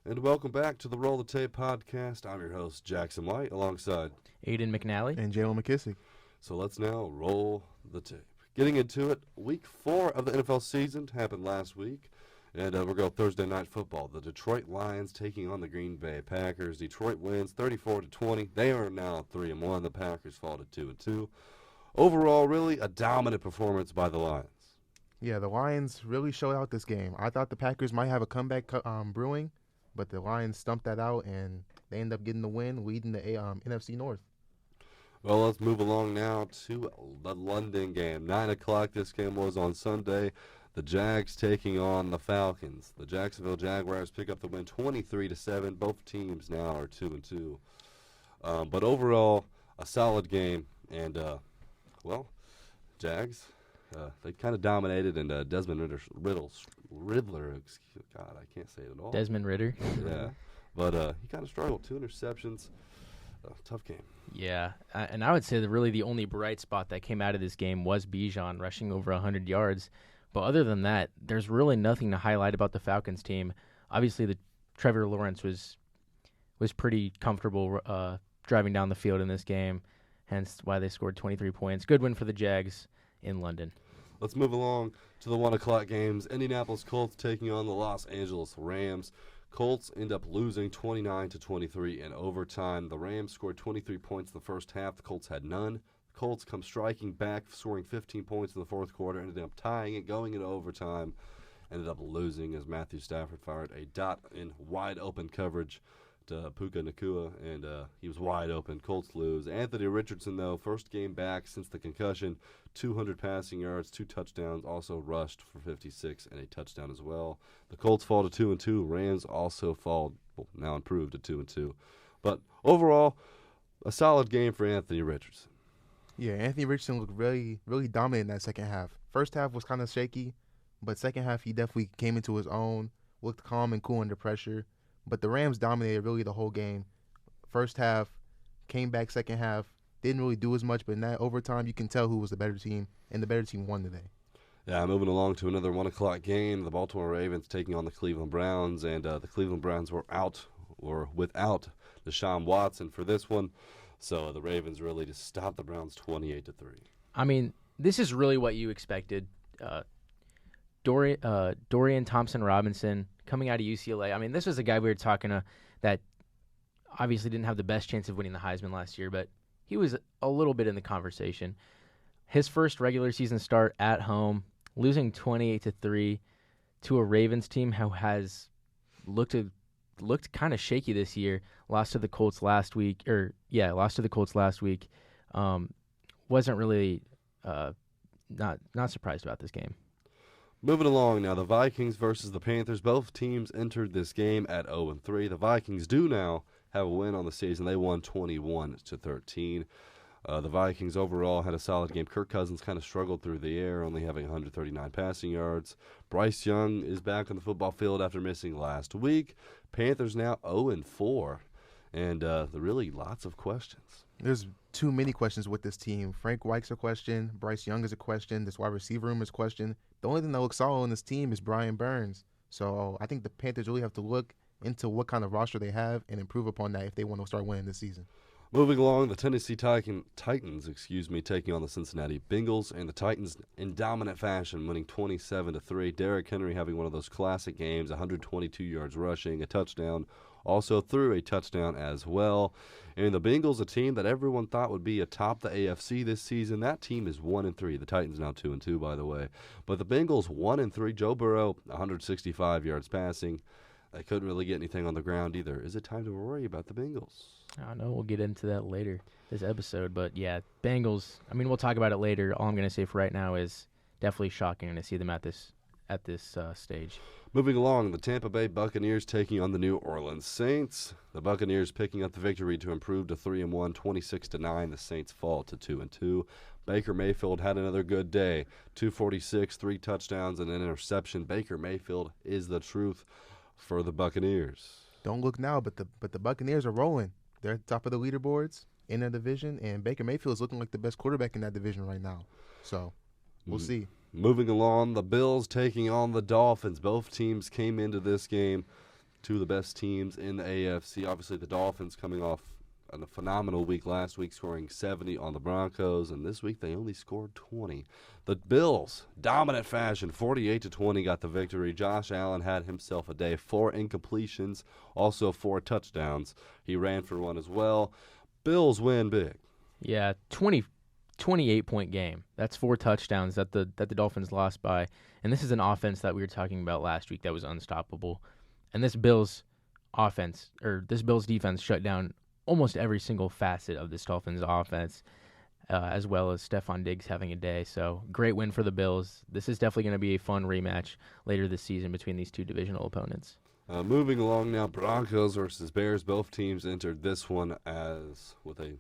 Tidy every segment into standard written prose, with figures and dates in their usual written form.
And welcome back to the Roll the Tape podcast. I'm your host, Jacksen White, alongside Aidan McNally and Jalen McKissick. So let's now roll the tape. Getting into it, week 4 of the NFL season happened last week. And we're going Thursday night football. The Detroit Lions taking on the Green Bay Packers. Detroit wins 34-20. They are now 3-1. The Packers fall to 2-2. Overall, really a dominant performance by the Lions. Yeah, the Lions really showed out this game. I thought the Packers might have a comeback brewing, but the Lions stumped that out, and they end up getting the win, leading the NFC North. Well, let's move along now to the London game. 9 o'clock, this game was on Sunday. The Jags taking on the Falcons. The Jacksonville Jaguars pick up the win 23-7. Both teams now are 2-2. But overall, a solid game. And, Jags, they kind of dominated. And Desmond Riddler, God, I can't say it at all. Desmond Ridder. Yeah. But he kind of struggled. 2 interceptions. Tough game. Yeah, and I would say that really the only bright spot that came out of this game was Bijan rushing over 100 yards. But other than that, there's really nothing to highlight about the Falcons team. Obviously, the Trevor Lawrence was pretty comfortable driving down the field in this game, hence why they scored 23 points. Good win for the Jags in London. Let's move along to the 1 o'clock games. Indianapolis Colts taking on the Los Angeles Rams. Colts end up losing 29-23 in overtime. The Rams scored 23 points in the first half. The Colts had none. The Colts come striking back, scoring 15 points in the fourth quarter, ended up tying it, going into overtime, ended up losing as Matthew Stafford fired a dot in wide open coverage to Puka Nacua, and he was wide open. Colts lose. Anthony Richardson, though, first game back since the concussion, 200 passing yards, 2 touchdowns, also rushed for 56 and a touchdown as well. The Colts fall to 2-2. Rams also fall, now improved to 2-2. But overall, a solid game for Anthony Richardson. Yeah, Anthony Richardson looked really, really dominant in that second half. First half was kind of shaky, but second half he definitely came into his own, looked calm and cool under pressure. But the Rams dominated really the whole game. First half, came back second half, didn't really do as much, but in that overtime you can tell who was the better team, and the better team won today. Yeah, moving along to another 1 o'clock game. The Baltimore Ravens taking on the Cleveland Browns, and the Cleveland Browns were without Deshaun Watson for this one. So the Ravens really just stopped the Browns 28-3. I mean, this is really what you expected. Dorian Thompson-Robinson coming out of UCLA. I mean, this was a guy we were talking to that obviously didn't have the best chance of winning the Heisman last year, but he was a little bit in the conversation. His first regular season start at home, losing 28-3 to a Ravens team who has looked kind of shaky this year. Lost to the Colts last week. Wasn't really not surprised about this game. Moving along now, the Vikings versus the Panthers. Both teams entered this game at 0-3. The Vikings do now have a win on the season. They won 21-13. The Vikings overall had a solid game. Kirk Cousins kind of struggled through the air, only having 139 passing yards. Bryce Young is back on the football field after missing last week. Panthers now 0-4, and really lots of questions. There's too many questions with this team. Frank Reich's a question. Bryce Young is a question. This wide receiver room is a question. The only thing that looks solid on this team is Brian Burns. So I think the Panthers really have to look into what kind of roster they have and improve upon that if they want to start winning this season. Moving along, the Tennessee Titans, taking on the Cincinnati Bengals, and the Titans in dominant fashion, winning 27-3. Derrick Henry having one of those classic games, 122 yards rushing, a touchdown, also threw a touchdown as well. And the Bengals, a team that everyone thought would be atop the AFC this season, that team is 1-3. The Titans now 2-2, by the way. But the Bengals 1-3. Joe Burrow, 165 yards passing. They couldn't really get anything on the ground either. Is it time to worry about the Bengals? I don't know. We'll get into that later this episode. But, yeah, Bengals, I mean, we'll talk about it later. All I'm going to say for right now is definitely shocking to see them at this stage. Moving along, the Tampa Bay Buccaneers taking on the New Orleans Saints. The Buccaneers picking up the victory to improve to 3-1, 26-9. The Saints fall to 2-2. Baker Mayfield had another good day, 246, 3 touchdowns, and an interception. Baker Mayfield is the truth for the Buccaneers. Don't look now, but the Buccaneers are rolling. They're at the top of the leaderboards in their division, and Baker Mayfield is looking like the best quarterback in that division right now. So we'll see. Moving along, the Bills taking on the Dolphins. Both teams came into this game two of the best teams in the AFC. Obviously, the Dolphins coming off a phenomenal week last week, scoring 70 on the Broncos, and this week they only scored 20. The Bills, dominant fashion, 48-20 got the victory. Josh Allen had himself a day, 4 incompletions, also 4 touchdowns. He ran for one as well. Bills win big. Yeah, 28-point game. That's 4 touchdowns that the Dolphins lost by. And this is an offense that we were talking about last week that was unstoppable. And this Bills defense shut down almost every single facet of this Dolphins offense, as well as Stephon Diggs having a day. So great win for the Bills. This is definitely going to be a fun rematch later this season between these two divisional opponents. Moving along now, Broncos versus Bears. Both teams entered this one obviously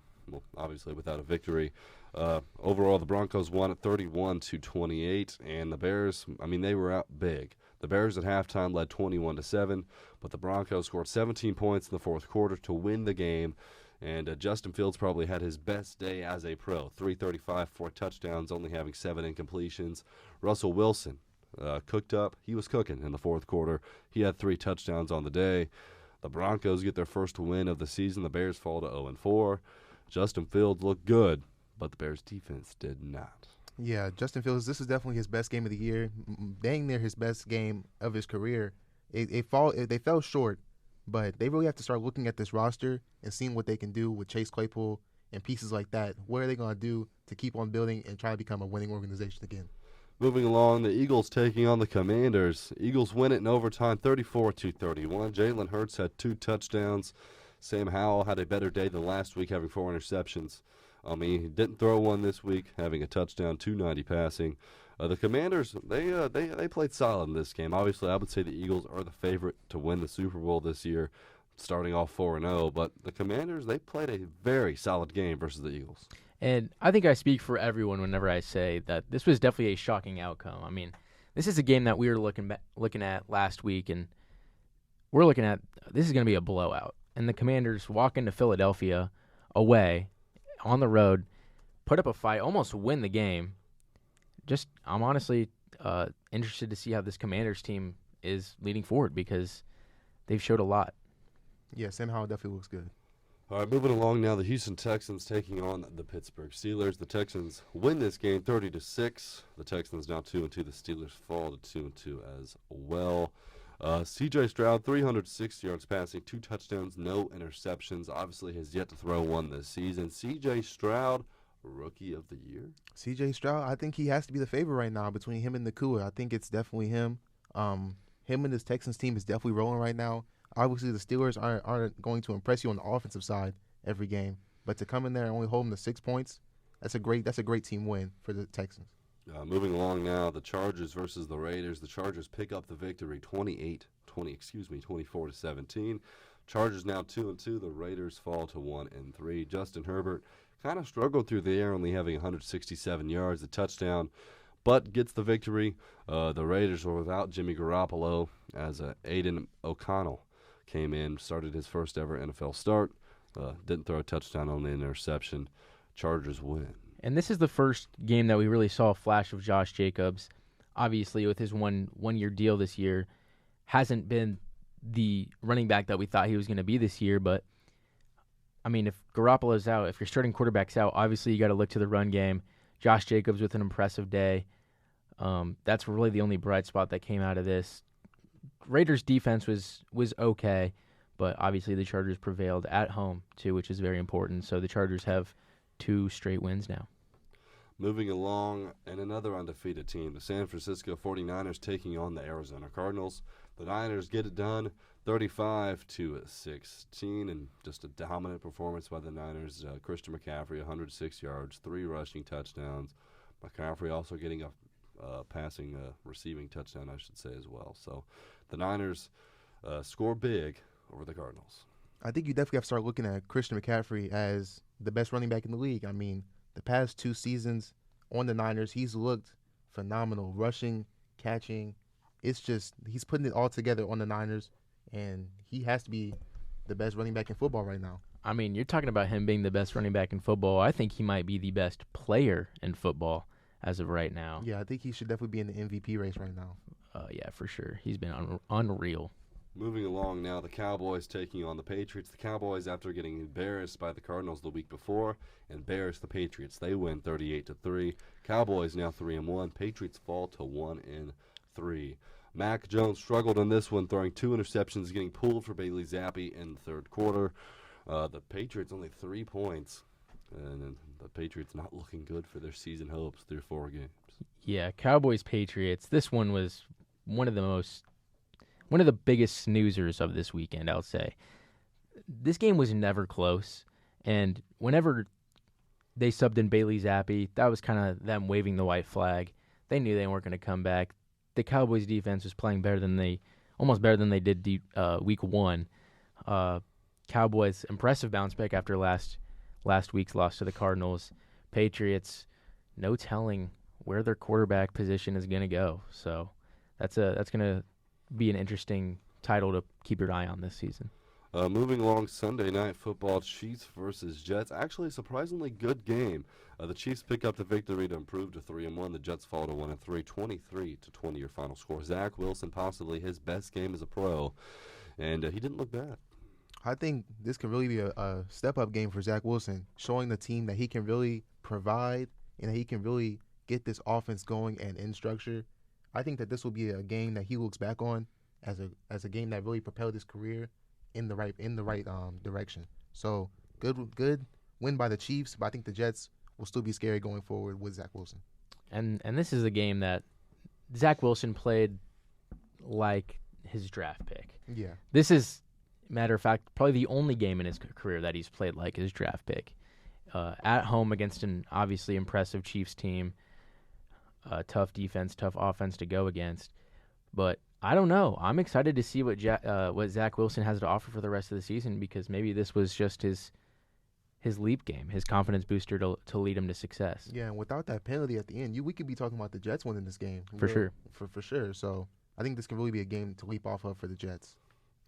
without a victory. Overall, the Broncos won at 31-28, and the Bears, they were out big. The Bears at halftime led 21-7, but the Broncos scored 17 points in the fourth quarter to win the game. And Justin Fields probably had his best day as a pro. 335, 4 touchdowns, only having 7 incompletions. Russell Wilson cooked up. He was cooking in the fourth quarter. He had 3 touchdowns on the day. The Broncos get their first win of the season. The Bears fall to 0-4. Justin Fields looked good, but the Bears' defense did not. Yeah, Justin Fields, this is definitely his best game of the year. Dang near his best game of his career. They fell short, but they really have to start looking at this roster and seeing what they can do with Chase Claypool and pieces like that. What are they going to do to keep on building and try to become a winning organization again? Moving along, the Eagles taking on the Commanders. Eagles win it in overtime, 34-31. Jalen Hurts had 2 touchdowns. Sam Howell had a better day than last week, having 4 interceptions. He didn't throw one this week, having a touchdown, 290 passing. The Commanders, they played solid in this game. Obviously, I would say the Eagles are the favorite to win the Super Bowl this year, starting off 4-0. But the Commanders, they played a very solid game versus the Eagles. And I think I speak for everyone whenever I say that this was definitely a shocking outcome. This is a game that we were looking at last week, and we're looking at this is going to be a blowout. And the Commanders walk into Philadelphia away on the road, put up a fight, almost win the game. I'm honestly interested to see how this Commanders team is leading forward because they've showed a lot. Yeah, Sam Howell definitely looks good. All right, moving along now, the Houston Texans taking on the Pittsburgh Steelers. The Texans win this game 30-6. The Texans now 2-2. The Steelers fall to 2-2 as well. C.J. Stroud, 360 yards passing, 2 touchdowns, no interceptions. Obviously has yet to throw one this season. C.J. Stroud, Rookie of the Year. C.J. Stroud, I think he has to be the favorite right now between him and Nakua. I think it's definitely him. Him and this Texans team is definitely rolling right now. Obviously, the Steelers aren't going to impress you on the offensive side every game, but to come in there and only hold them to 6 points, that's a great team win for the Texans. Moving along now, the Chargers versus the Raiders. The Chargers pick up the victory 24-17. Chargers now 2-2. The Raiders fall to 1-3. Justin Herbert kind of struggled through the air, only having 167 yards, a touchdown, but gets the victory. The Raiders were without Jimmy Garoppolo as Aidan O'Connell came in, started his first ever NFL start. Didn't throw a touchdown, only an interception. Chargers win. And this is the first game that we really saw a flash of Josh Jacobs. Obviously, with his one-year deal this year, hasn't been the running back that we thought he was going to be this year. But, if Garoppolo's out, if your starting quarterback's out, obviously you got to look to the run game. Josh Jacobs with an impressive day. That's really the only bright spot that came out of this. Raiders' defense was okay, but obviously the Chargers prevailed at home, too, which is very important. So the Chargers have 2 straight wins now. Moving along, and another undefeated team, the San Francisco 49ers taking on the Arizona Cardinals. The Niners get it done 35-16, and just a dominant performance by the Niners. Christian McCaffrey, 106 yards, 3 rushing touchdowns. McCaffrey also getting a receiving touchdown, I should say, as well. So the Niners score big over the Cardinals. I think you definitely have to start looking at Christian McCaffrey as the best running back in the league. The past 2 seasons on the Niners, he's looked phenomenal. Rushing, catching. It's just he's putting it all together on the Niners, and he has to be the best running back in football right now. You're talking about him being the best running back in football. I think he might be the best player in football as of right now. Yeah, I think he should definitely be in the MVP race right now. Yeah, for sure. He's been unreal. Moving along now, the Cowboys taking on the Patriots. The Cowboys, after getting embarrassed by the Cardinals the week before, embarrassed the Patriots. They win 38-3. Cowboys now 3-1. Patriots fall to 1-3. Mac Jones struggled in this one, throwing 2 interceptions, getting pulled for Bailey Zappi in the third quarter. The Patriots only 3 points, and the Patriots not looking good for their season hopes through 4 games. Yeah, Cowboys-Patriots. This one was one of the biggest snoozers of this weekend, I would say. This game was never close, and whenever they subbed in Bailey Zappi, that was kind of them waving the white flag. They knew they weren't going to come back. The Cowboys' defense was playing almost better than they did week 1. Cowboys, impressive bounce back after last week's loss to the Cardinals. Patriots, no telling where their quarterback position is going to go. So that's going to be an interesting title to keep your eye on this season. Moving along, Sunday Night Football, Chiefs versus Jets. Actually, a surprisingly good game. The Chiefs pick up the victory to improve to 3-1. The Jets fall to 1-3, 23-20 your final score. Zach Wilson, possibly his best game as a pro, and he didn't look bad. I think this can really be a step-up game for Zach Wilson, showing the team that he can really provide and that he can really get this offense going and in structure. I think that this will be a game that he looks back on as a game that really propelled his career in the right direction. So good win by the Chiefs, but I think the Jets will still be scary going forward with Zach Wilson. And this is a game that Zach Wilson played like his draft pick. Yeah. This is, matter of fact, probably the only game in his career that he's played like his draft pick. At home against an obviously impressive Chiefs team, tough defense, tough offense to go against. But I don't know. I'm excited to see what Zach Wilson has to offer for the rest of the season, because maybe this was just his leap game, his confidence booster to lead him to success. Yeah, and without that penalty at the end, we could be talking about the Jets winning this game. For sure. For sure. So I think this can really be a game to leap off of for the Jets.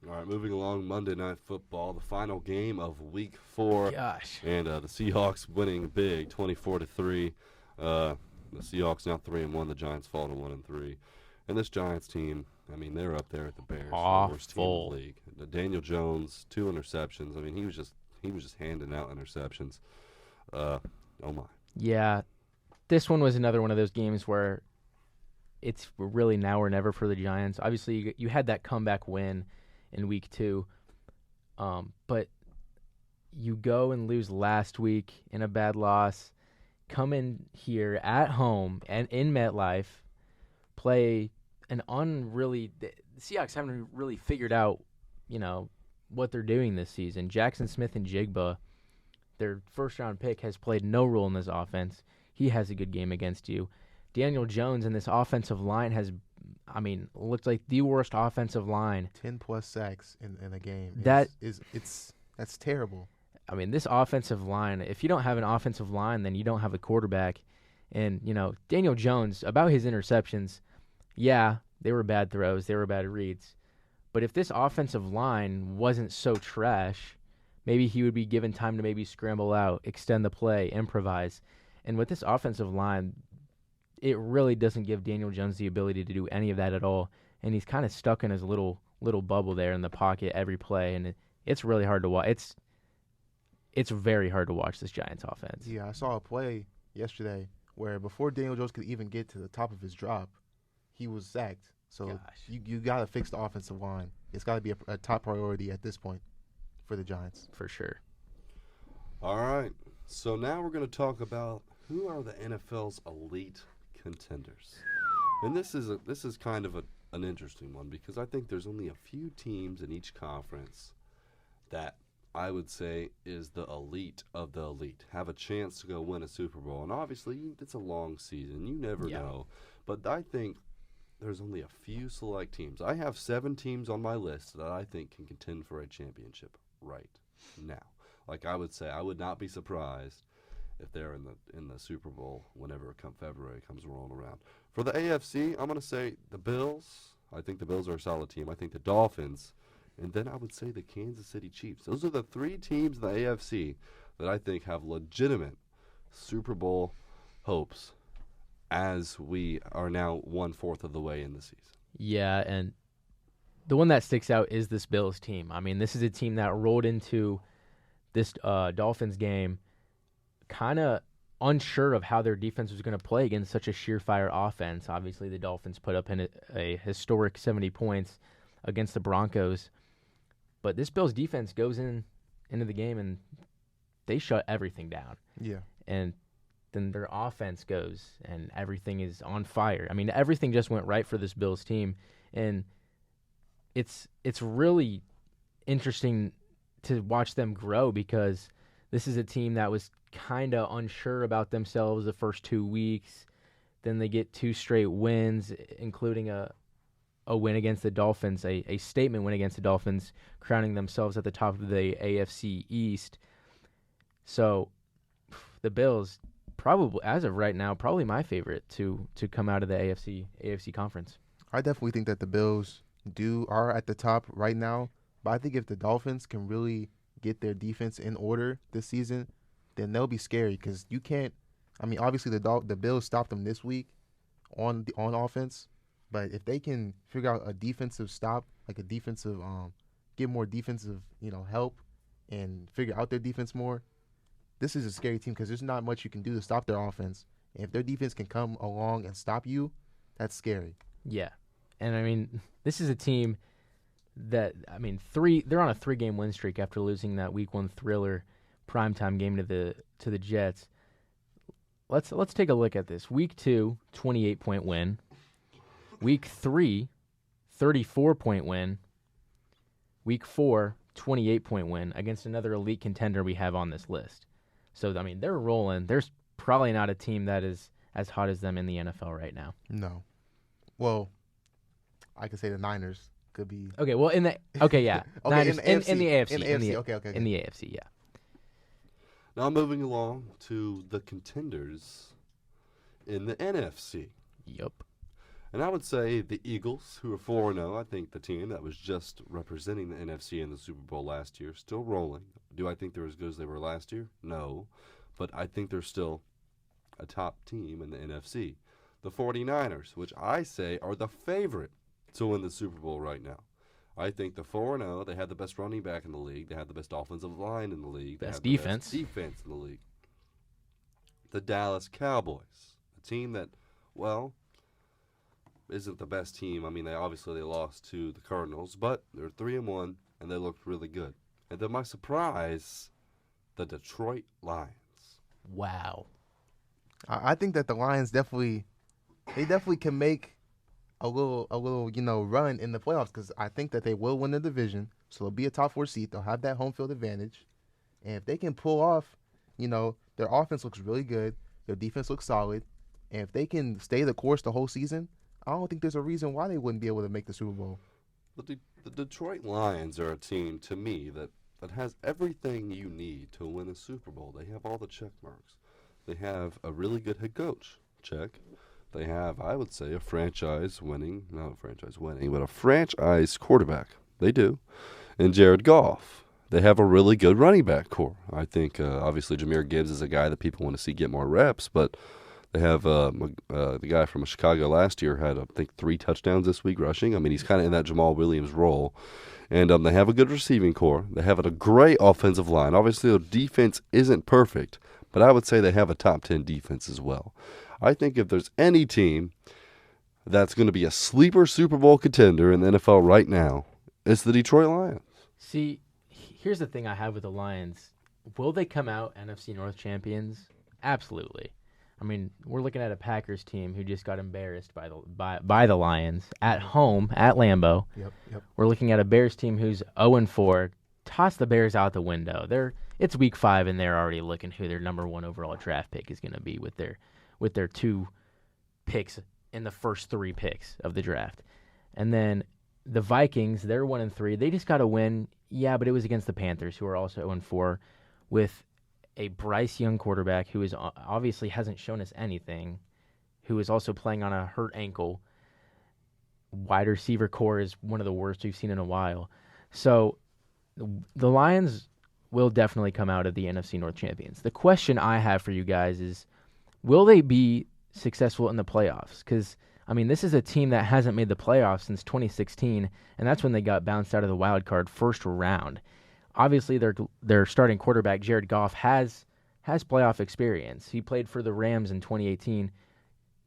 All right, moving along, Monday Night Football, the final game of Week 4. Gosh. And the Seahawks winning big, 24-3. The Seahawks now 3-1. The Giants fall to 1-3. And this Giants team, I mean, they're up there at the Bears, the worst team in the league. Daniel Jones, 2 interceptions. I mean, he was just handing out interceptions. Oh my. Yeah, this one was another one of those games where it's really now or never for the Giants. Obviously, you had that comeback win in week 2, but you go and lose last week in a bad loss, come in here at home and in MetLife, play the Seahawks haven't really figured out, what they're doing this season. Jacksen, Smith, and Jigba, their first-round pick, has played no role in this offense. He has a good game against you. Daniel Jones and this offensive line looked like the worst offensive line. 10+ sacks in a game. That's terrible. I mean, this offensive line, if you don't have an offensive line, then you don't have a quarterback. And, Daniel Jones, about his interceptions, yeah, they were bad throws, they were bad reads. But if this offensive line wasn't so trash, maybe he would be given time to maybe scramble out, extend the play, improvise. And with this offensive line, it really doesn't give Daniel Jones the ability to do any of that at all. And he's kind of stuck in his little bubble there in the pocket every play. And it's really hard to watch. It's very hard to watch this Giants offense. Yeah, I saw a play yesterday where before Daniel Jones could even get to the top of his drop, he was sacked. So you got to fix the offensive line. It's got to be a top priority at this point for the Giants. For sure. All right. So now we're going to talk about who are the NFL's elite contenders. And this is kind of an interesting one, because I think there's only a few teams in each conference that I would say is the elite of the elite, have a chance to go win a Super Bowl. And obviously, it's a long season. You never know. But I think there's only a few select teams. I have 7 teams on my list that I think can contend for a championship right now. Like I would say, I would not be surprised if they're in the Super Bowl whenever February comes rolling around. For the AFC, I'm going to say the Bills. I think the Bills are a solid team. I think the Dolphins. And then I would say the Kansas City Chiefs. Those are the 3 teams in the AFC that I think have legitimate Super Bowl hopes as we are now 1/4 of the way in the season. Yeah, and the one that sticks out is this Bills team. I mean, this is a team that rolled into this Dolphins game kind of unsure of how their defense was going to play against such a sheer-fire offense. Obviously, the Dolphins put up a historic 70 points against the Broncos. But this Bills defense goes into the game, and they shut everything down. Yeah. And then their offense goes, and everything is on fire. I mean, everything just went right for this Bills team. And it's really interesting to watch them grow, because this is a team that was kind of unsure about themselves the first 2 weeks. Then they get 2 straight wins, including a win against the Dolphins, a statement win against the Dolphins, crowning themselves at the top of the AFC East. So the Bills, probably, as of right now, probably my favorite to come out of the AFC conference. I definitely think that the Bills are at the top right now, but I think if the Dolphins can really get their defense in order this season, then they'll be scary, because you can't. I mean, obviously the Bills stopped them this week on offense, but if they can figure out a defensive stop, like a defensive, get more defensive, help, and figure out their defense more, this is a scary team, because there's not much you can do to stop their offense. And if their defense can come along and stop you, that's scary. Yeah, and I mean, this is a team that, I mean, they're on a 3-game win streak after losing that Week 1 thriller primetime game to the Jets. Let's take a look at this. Week 2, 28-point win. Week 3, 34-point win. Week 4, 28-point win against another elite contender we have on this list. So, I mean, they're rolling. There's probably not a team that is as hot as them in the NFL right now. No. Well, I could say the Niners could be. Okay, well, yeah. Okay, Niners, in the AFC. In the AFC. Okay. In the AFC, yeah. Now moving along to the contenders in the NFC. Yep. And I would say the Eagles, who are 4-0, I think the team that was just representing the NFC in the Super Bowl last year, still rolling. Do I think they're as good as they were last year? No. But I think they're still a top team in the NFC. The 49ers, which I say are the favorite to win the Super Bowl right now. I think the 4-0, they had the best running back in the league. They had the best offensive line in the league. Best they had defense. The best defense in the league. The Dallas Cowboys, a team that, well, isn't the best team. I mean, they lost to the Cardinals, but they're 3-1, and they looked really good. And then my surprise, the Detroit Lions. Wow. I think that the Lions definitely can make a little run in the playoffs, because I think that they will win the division, so they'll be a top 4 seed. They'll have that home field advantage, and if they can pull off, their offense looks really good, their defense looks solid, and if they can stay the course the whole season, I don't think there's a reason why they wouldn't be able to make the Super Bowl. The Detroit Lions are a team, to me, that has everything you need to win a Super Bowl. They have all the check marks. They have a really good head coach, check. They have, I would say, a franchise quarterback. They do. And Jared Goff. They have a really good running back core. I think, obviously, Jahmyr Gibbs is a guy that people want to see get more reps, but they have the guy from Chicago last year had, I think, 3 touchdowns this week rushing. I mean, he's kind of in that Jamal Williams role. And they have a good receiving core. They have a great offensive line. Obviously, their defense isn't perfect, but I would say they have a top 10 defense as well. I think if there's any team that's going to be a sleeper Super Bowl contender in the NFL right now, it's the Detroit Lions. See, here's the thing I have with the Lions. Will they come out NFC North champions? Absolutely. I mean, we're looking at a Packers team who just got embarrassed by the Lions at home at Lambeau. Yep. We're looking at a Bears team who's 0-4. Toss the Bears out the window. It's week 5, and they're already looking who their number 1 overall draft pick is going to be with their 2 picks in the first 3 picks of the draft. And then the Vikings, they're 1-3. They just got a win. Yeah, but it was against the Panthers, who are also 0-4, with a Bryce Young quarterback who is obviously hasn't shown us anything, who is also playing on a hurt ankle. Wide receiver core is one of the worst we've seen in a while. So the Lions will definitely come out of the NFC North champions. The question I have for you guys is, will they be successful in the playoffs? Because I mean, this is a team that hasn't made the playoffs since 2016, and that's when they got bounced out of the wild card first round. Obviously, their starting quarterback, Jared Goff, has playoff experience. He played for the Rams in 2018.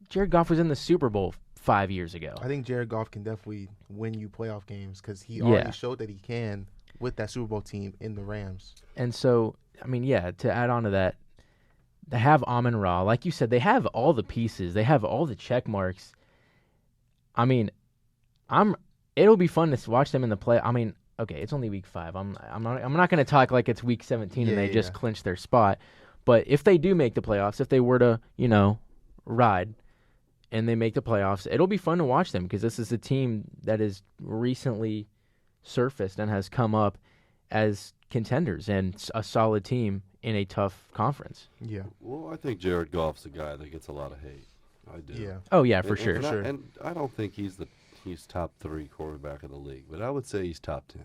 Jared Goff was in the Super Bowl 5 years ago. I think Jared Goff can definitely win you playoff games because he already showed that he can with that Super Bowl team in the Rams. And so, I mean, to add on to that, they have Amon-Ra. Like you said, they have all the pieces. They have all the check marks. I mean, it'll be fun to watch them in the play. I mean, okay, it's only week 5. I'm not going to talk like it's week 17 and they just clinched their spot. But if they do make the playoffs, if they were to, ride and they make the playoffs, it'll be fun to watch them because this is a team that is recently surfaced and has come up as contenders and a solid team in a tough conference. Yeah. Well, I think Jared Goff's a guy that gets a lot of hate. I do. Yeah. Oh yeah, for sure. And I don't think he's top 3 quarterback of the league, but I would say he's top 10.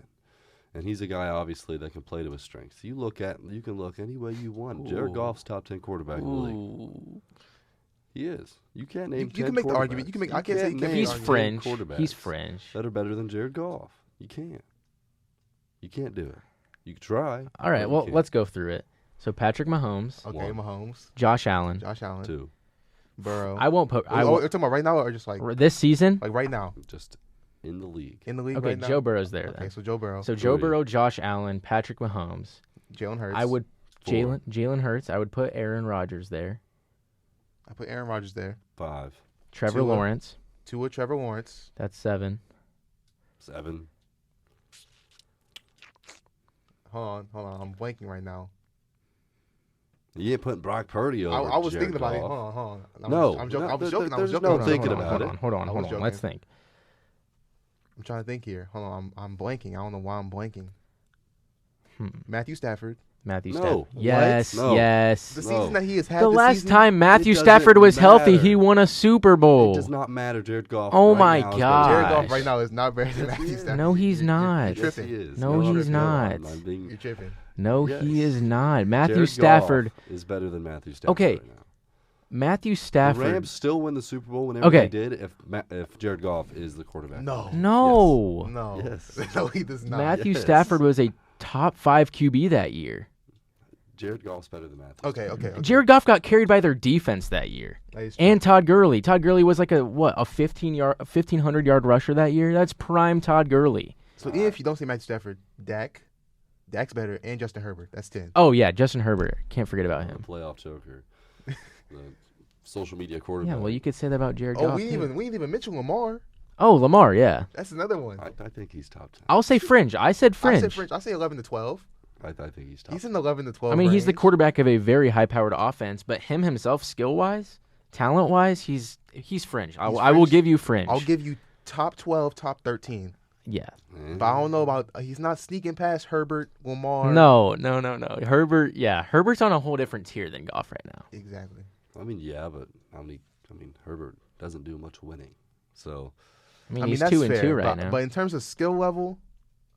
And he's a guy, obviously, that can play to his strengths. You can look any way you want. Jared Goff's top 10 quarterback in the league. He is. You can't name 10 You can make the quarterbacks. argument. I can't say you can't. He's make the fringe. quarterbacks He's fringe. that are better than Jared Goff. You can't. You can't do it. You can try. All right, well, let's go through it. So Patrick Mahomes. Okay, 1. Mahomes. Josh Allen. 2. Burrow. I won't put. You're talking about right now or just like this season. like right now Just in the league. in the league? Okay, right now? Joe Burrow's there. Okay, Then. so Joe Burrow, So Joe 3. Burrow, Josh Allen, Patrick Mahomes. Jalen Hurts. I would 4. Jalen Hurts. I would put Aaron Rodgers there. I put Aaron Rodgers there. 5. Trevor Tua. Lawrence. Tua, Trevor Lawrence. That's 7. 7. Hold on. I'm blanking right now. You ain't putting Brock Purdy over I was Jared thinking about it. Goff. Hold on. No, I'm joking. no, I was joking. there's no thinking about it. Hold on. joking. Let's think. I'm trying to think here. Hold on. I'm blanking. I don't know why I'm blanking. Matthew Stafford. Matthew No. Stafford. What? Yes, No. yes. The No. season that he has had. The this last season, time Matthew doesn't Stafford was healthy, matter. he won a Super Bowl. It does not matter. Jared Goff. Oh right my now is God. Jared better. Goff right now is not better than Yes, he Matthew is. Stafford. No, he's not. You're Yes, tripping. he is. No, he's not. You're tripping. No, Yes. he is not. Matthew Jared Stafford. Goff is better than Matthew Stafford. Okay, Right now. Matthew The Stafford. Rams still win the Super Bowl whenever Okay. they did if Jared Goff is the quarterback. No. No. No. Yes. No, he does not. Matthew Yes. Stafford was a top 5 QB that year. Jared Goff's better than Matthew. Okay. Jared Goff got carried by their defense that year. That is true. And Todd Gurley. Todd Gurley was like a 1,500-yard rusher that year. That's prime Todd Gurley. So even if you don't say Matthew Stafford, Dak's better, and Justin Herbert. That's 10. Oh yeah, Justin Herbert. Can't forget about him. Playoff choker. The social media quarterback. Yeah, well, you could say that about Jared Goff. We too. didn't even mention Lamar. Oh, Lamar, yeah. That's another one. I think he's top 10. I'll say fringe. I said fringe. I say 11 to 12. I think he's top He's in the 11 to 12. I mean, he's the range. quarterback of a very high-powered offense, but him himself, skill-wise, talent-wise, he's fringe. I will fringe. give you fringe. I'll give you top 12, top 13. Yeah. But I don't know about. He's not sneaking past Herbert, Lamar. No. Herbert, yeah. Herbert's on a whole different tier than Goff right now. Exactly. I mean, yeah, but Herbert doesn't do much winning. So, I mean, he's that's 2-2 fair, right but, now. But in terms of skill level,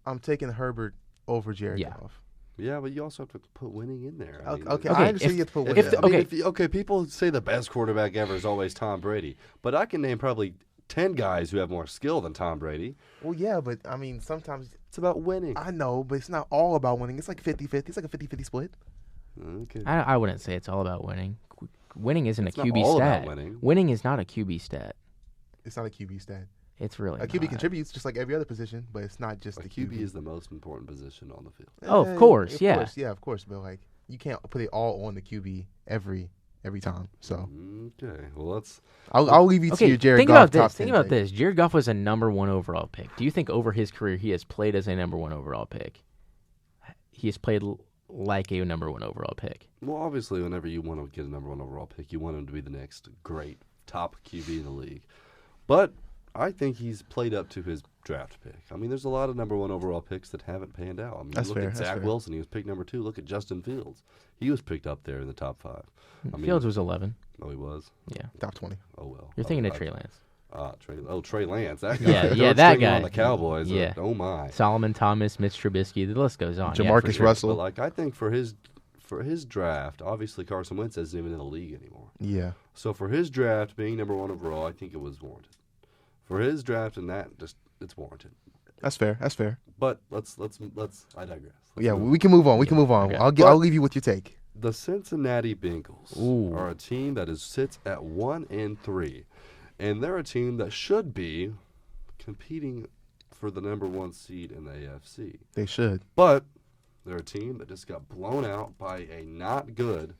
I'm taking Herbert over Jared Yeah. Goff. yeah, but you also have to put winning in there. I mean, Okay, Okay, I understand if- you have to put If, winning. the- I mean, okay. okay, people say the best quarterback ever is always Tom Brady, but I can name probably 10 guys who have more skill than Tom Brady. Well, yeah, but I mean, sometimes It's about winning. I know, but it's not all about winning. It's like 50-50. It's like a 50-50 split. Okay. I wouldn't say it's all about winning. Winning isn't It's a not QB all stat. about winning. Winning is not a QB stat. It's not a QB stat. It's really A QB not. contributes just like every other position, but it's not just But the QB QB. is the most important position on the field. Oh, of course, yeah. Of course. But like, you can't put it all on the QB every time. So Okay, well, let's. I'll leave you to Okay, your Jared think Goff about top this. Think 10 about take. this. Jared Goff was a number 1 overall pick. Do you think over his career he has played as a number 1 overall pick? He has played like a number 1 overall pick. Well, obviously, whenever you want to get a number 1 overall pick, you want him to be the next great top QB in the league. But I think he's played up to his draft pick. I mean, there's a lot of number 1 overall picks that haven't panned out. I mean, That's look fair, at that's Zach fair. Wilson. He was picked number 2. Look at Justin Fields. He was picked up there in the top 5. I mean, Fields was 11. Oh, he was? Yeah. Top 20. Oh, well. You're thinking of Trey Lance. Trey Lance. That guy. Yeah, Third yeah, that stringer guy. on the Cowboys. Yeah. Oh, my. Solomon Thomas, Mitch Trubisky. The list goes on. Yeah, Jamarcus for sure. Russell. But, like, I think for for his draft, obviously Carson Wentz isn't even in the league anymore. Yeah. So for his draft being number 1 overall, I think it was warranted. For his draft and that, it's warranted. That's fair. That's fair. But let's I digress. Yeah, we can move on. We can move on. Okay. I'll leave you with your take. The Cincinnati Bengals Ooh. are a team that sits at 1-3, and they're a team that should be competing for the number 1 seed in the AFC. They should. But they're a team that just got blown out by a not good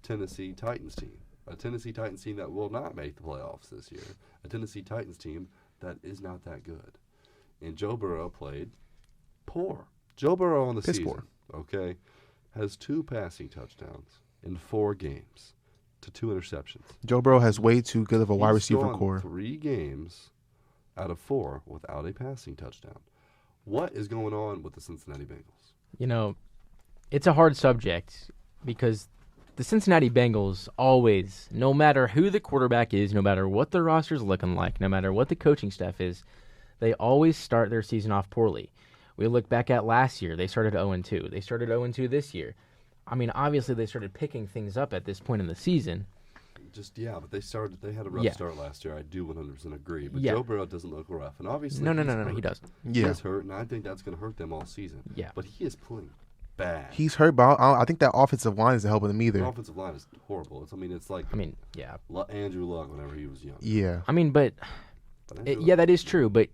Tennessee Titans team. A Tennessee Titans team that will not make the playoffs this year. A Tennessee Titans team that is not that good. And Joe Burrow played poor. Joe Burrow on the Piss season, okay, has 2 passing touchdowns in 4 games to 2 interceptions. Joe Burrow has way too good of a wide receiver gone core. 3 games out of 4 without a passing touchdown. What is going on with the Cincinnati Bengals? You know, it's a hard subject because the Cincinnati Bengals always, no matter who the quarterback is, no matter what the roster's looking like, no matter what the coaching staff is, they always start their season off poorly. We look back at last year, they started 0-2. They started 0-2 this year. I mean, obviously they started picking things up at this point in the season. But they had a rough start last year. I do 100% agree. But Yeah. Joe Burrow doesn't look rough. And obviously No, he's he doesn't. He Yeah. is hurt, and I think that's going to hurt them all season. Yeah. But he is playing bad. He's hurt, but I think that offensive line isn't helping him either. The offensive line is horrible. It's like Yeah. Andrew Luck whenever he was young. Yeah. I mean, but Andrew Luck- yeah, that is true. But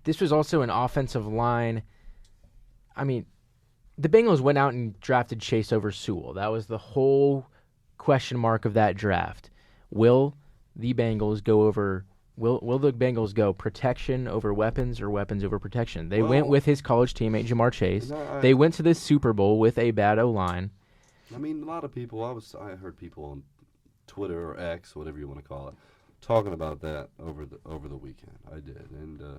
this was also an offensive line. I mean, the Bengals went out and drafted Chase over Sewell. That was the whole question mark of that draft. Will the Bengals go over? Will the Bengals go protection over weapons or weapons over protection? They went with his college teammate Jamar Chase. They went to the Super Bowl with a bad O-line. I mean, a lot of people. I heard people on Twitter or X, whatever you want to call it, talking about that over the weekend. I did, and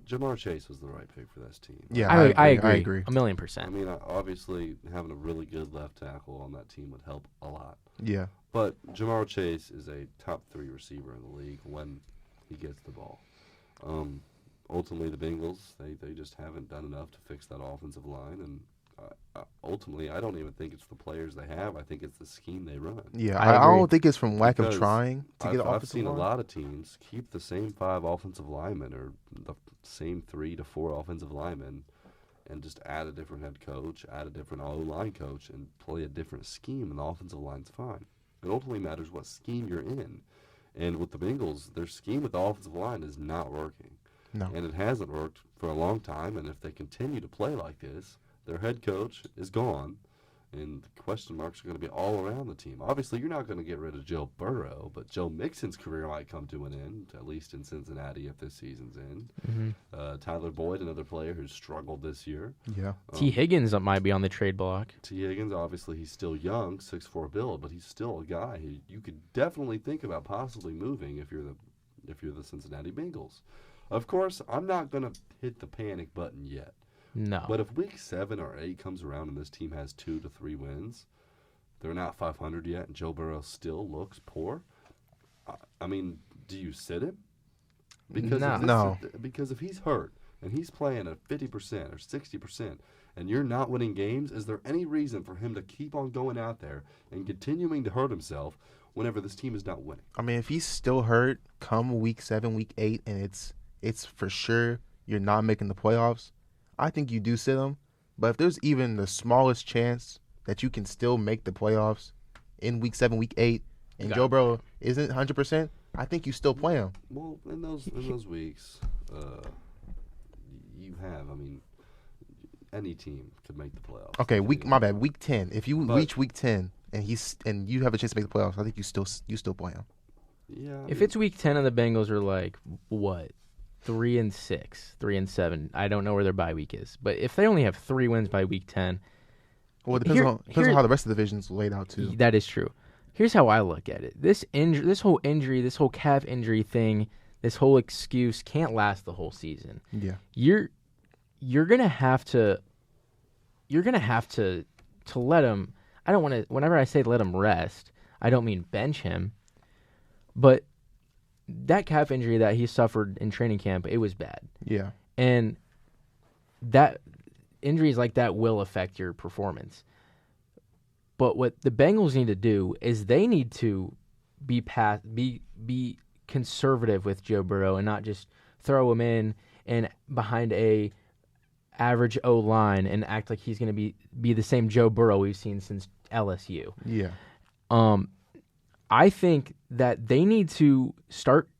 Jamar Chase was the right pick for this team. Yeah, I agree. I agree. 1,000,000%. I mean, obviously having a really good left tackle on that team would help a lot. Yeah. But Jamar Chase is a top 3 receiver in the league when he gets the ball. Ultimately, the Bengals, they just haven't done enough to fix that offensive line. And ultimately, I don't even think it's the players they have. I think it's the scheme they run. Yeah, I I agree. don't think it's from lack of Because trying to get an I've offensive seen line. a lot of teams keep the same 5 offensive linemen or the same 3 to 4 offensive linemen and just add a different head coach, add a different O-line coach, and play a different scheme, and the offensive line's fine. It ultimately matters what scheme you're in. And with the Bengals, their scheme with the offensive line is not working. No. And it hasn't worked for a long time, and if they continue to play like this, their head coach is gone, and the question marks are going to be all around the team. Obviously, you're not going to get rid of Joe Burrow, but Joe Mixon's career might come to an end, at least in Cincinnati if this season's in. Mm-hmm. Tyler Boyd, another player who's struggled this year. Yeah. T. Higgins might be on the trade block. T. Higgins, obviously, he's still young, 6'4" build, but he's still a guy who you could definitely think about possibly moving if you're the Cincinnati Bengals. Of course, I'm not going to hit the panic button yet. No. But if week 7 or 8 comes around and this team has 2 to 3 wins, they're not 500 yet, and Joe Burrow still looks poor. I mean, do you sit him? Because No. Because if he's hurt and he's playing at 50% or 60%, and you're not winning games, is there any reason for him to keep on going out there and continuing to hurt himself whenever this team is not winning? I mean, if he's still hurt come week 7, week 8, and it's for sure you're not making the playoffs, I think you do sit him. But if there's even the smallest chance that you can still make the playoffs in week 7, week 8, and Joe Burrow isn't 100%, I think you still play him. Well, in those weeks, you have. I mean, any team could make the playoffs. Okay, my bad. Week 10. If you reach week 10 and you have a chance to make the playoffs, I think you still play him. Yeah. If it's week 10 and the Bengals are like, what, 3-6, 3-7, I don't know where their bye week is. But if they only have 3 wins by week 10. Well, it depends on how the rest of the division's laid out, too. That is true. Here's how I look at it. This whole injury, this whole calf injury thing, this whole excuse can't last the whole season. Yeah. You're gonna have to let him. I don't want to. Whenever I say let him rest, I don't mean bench him, but that calf injury that he suffered in training camp, it was bad. Yeah. And that injuries like that will affect your performance. But what the Bengals need to do is they need to be conservative with Joe Burrow and not just throw him in and behind a average O-line and act like he's going to be the same Joe Burrow we've seen since LSU. Yeah. I think that they need to start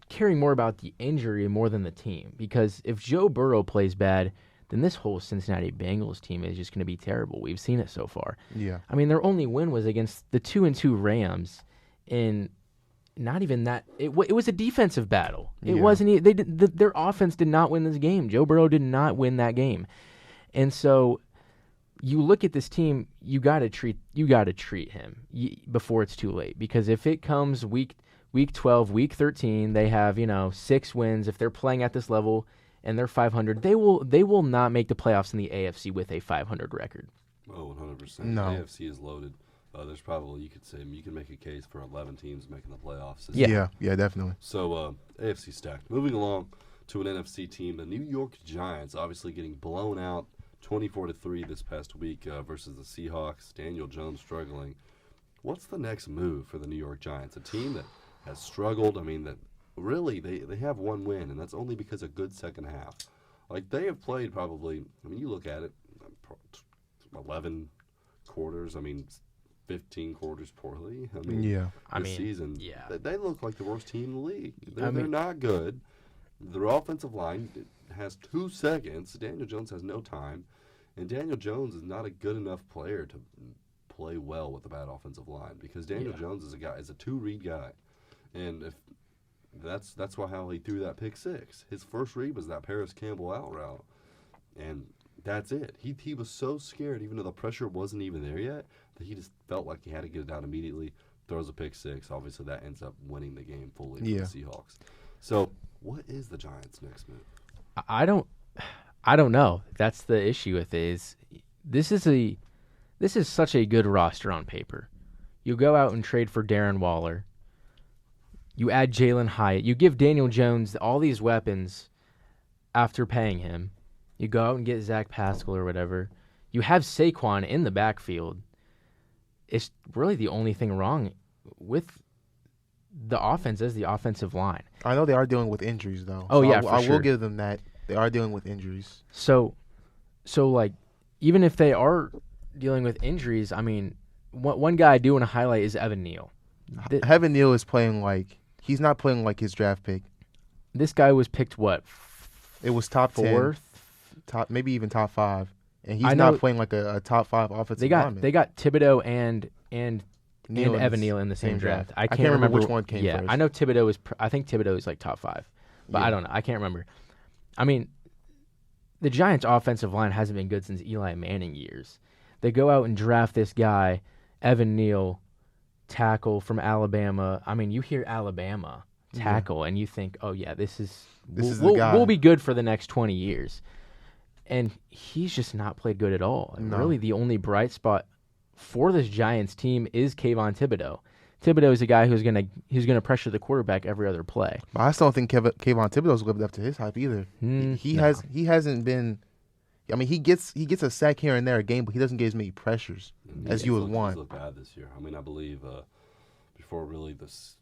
caring more about the injury more than the team, because if Joe Burrow plays bad, then this whole Cincinnati Bengals team is just going to be terrible. We've seen it so far. Yeah. I mean, their only win was against the 2-2 Rams, and not even that. It was a defensive battle. It wasn't. Their offense did not win this game. Joe Burrow did not win that game, and so you look at this team. You got to treat him before it's too late, because if it comes week 12, week 13, they have 6 wins. If they're playing at this level and they're 500, they will not make the playoffs in the AFC with a 500 record. Oh, 100%. No. AFC is loaded. There's probably, you can make a case for 11 teams making the playoffs. Yeah, definitely. So AFC stacked. Moving along to an NFC team, the New York Giants, obviously getting blown out 24-3 this past week versus the Seahawks. Daniel Jones struggling. What's the next move for the New York Giants? A team that has struggled. I mean, that really they have one win, and that's only because of good second half. Like, they have played probably, you look at it, 11 quarters, 15 quarters poorly. This season, they look like the worst team in the league. They're not good. Their offensive line has 2 seconds. Daniel Jones has no time, and Daniel Jones is not a good enough player to play well with a bad offensive line, because Daniel Jones is a 2-read guy, and if that's how he threw that pick 6. His first read was that Paris Campbell out route, and that's it. He was so scared, even though the pressure wasn't even there yet, that he just felt like he had to get it out immediately. Throws a pick 6. Obviously, that ends up winning the game fully for the Seahawks. So, what is the Giants' next move? I don't know. That's the issue with it. This is such a good roster on paper. You go out and trade for Darren Waller. You add Jalen Hyatt. You give Daniel Jones all these weapons after paying him. You go out and get Zach Pascal or whatever. You have Saquon in the backfield. It's really the only thing wrong with the offense is the offensive line. I know they are dealing with injuries, though. Oh, so yeah, I sure. will give them that. They are dealing with injuries. So like, even if they are dealing with injuries, one guy I do want to highlight is Evan Neal. Evan Neal is playing like he's not playing like his draft pick. This guy was picked what? It was top 4th, maybe even top 5, and he's not playing like a top 5 offensive lineman. They got Thibodeau and Evan Neal in the same draft. I can't remember which one came first. I know Thibodeau is. I think Thibodeau is like top 5, but I don't know. I can't remember. The Giants' offensive line hasn't been good since Eli Manning years. They go out and draft this guy, Evan Neal, tackle from Alabama. You hear Alabama tackle, and you think, oh, yeah, this is the guy. We'll be good for the next 20 years. And he's just not played good at all. And really, the only bright spot for this Giants team is Kayvon Thibodeau. Thibodeau is a guy who's gonna pressure the quarterback every other play. But I still don't think Kayvon Thibodeau's lived up to his hype either. He hasn't been. He gets a sack here and there a game, but he doesn't get as many pressures as you would want. He's looked bad this year. I believe before really this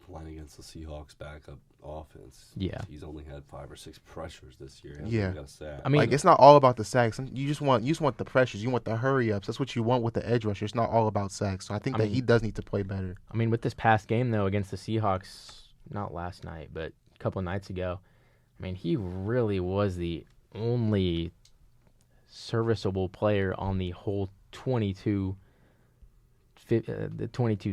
playing against the Seahawks backup offense, he's only had 5 or 6 pressures this year. He hasn't got a sack. It's not all about the sacks. You just want the pressures. You want the hurry ups. That's what you want with the edge rusher. It's not all about sacks. So I think that he does need to play better. With this past game though against the Seahawks, not last night, but a couple of nights ago, he really was the only serviceable player on the whole 22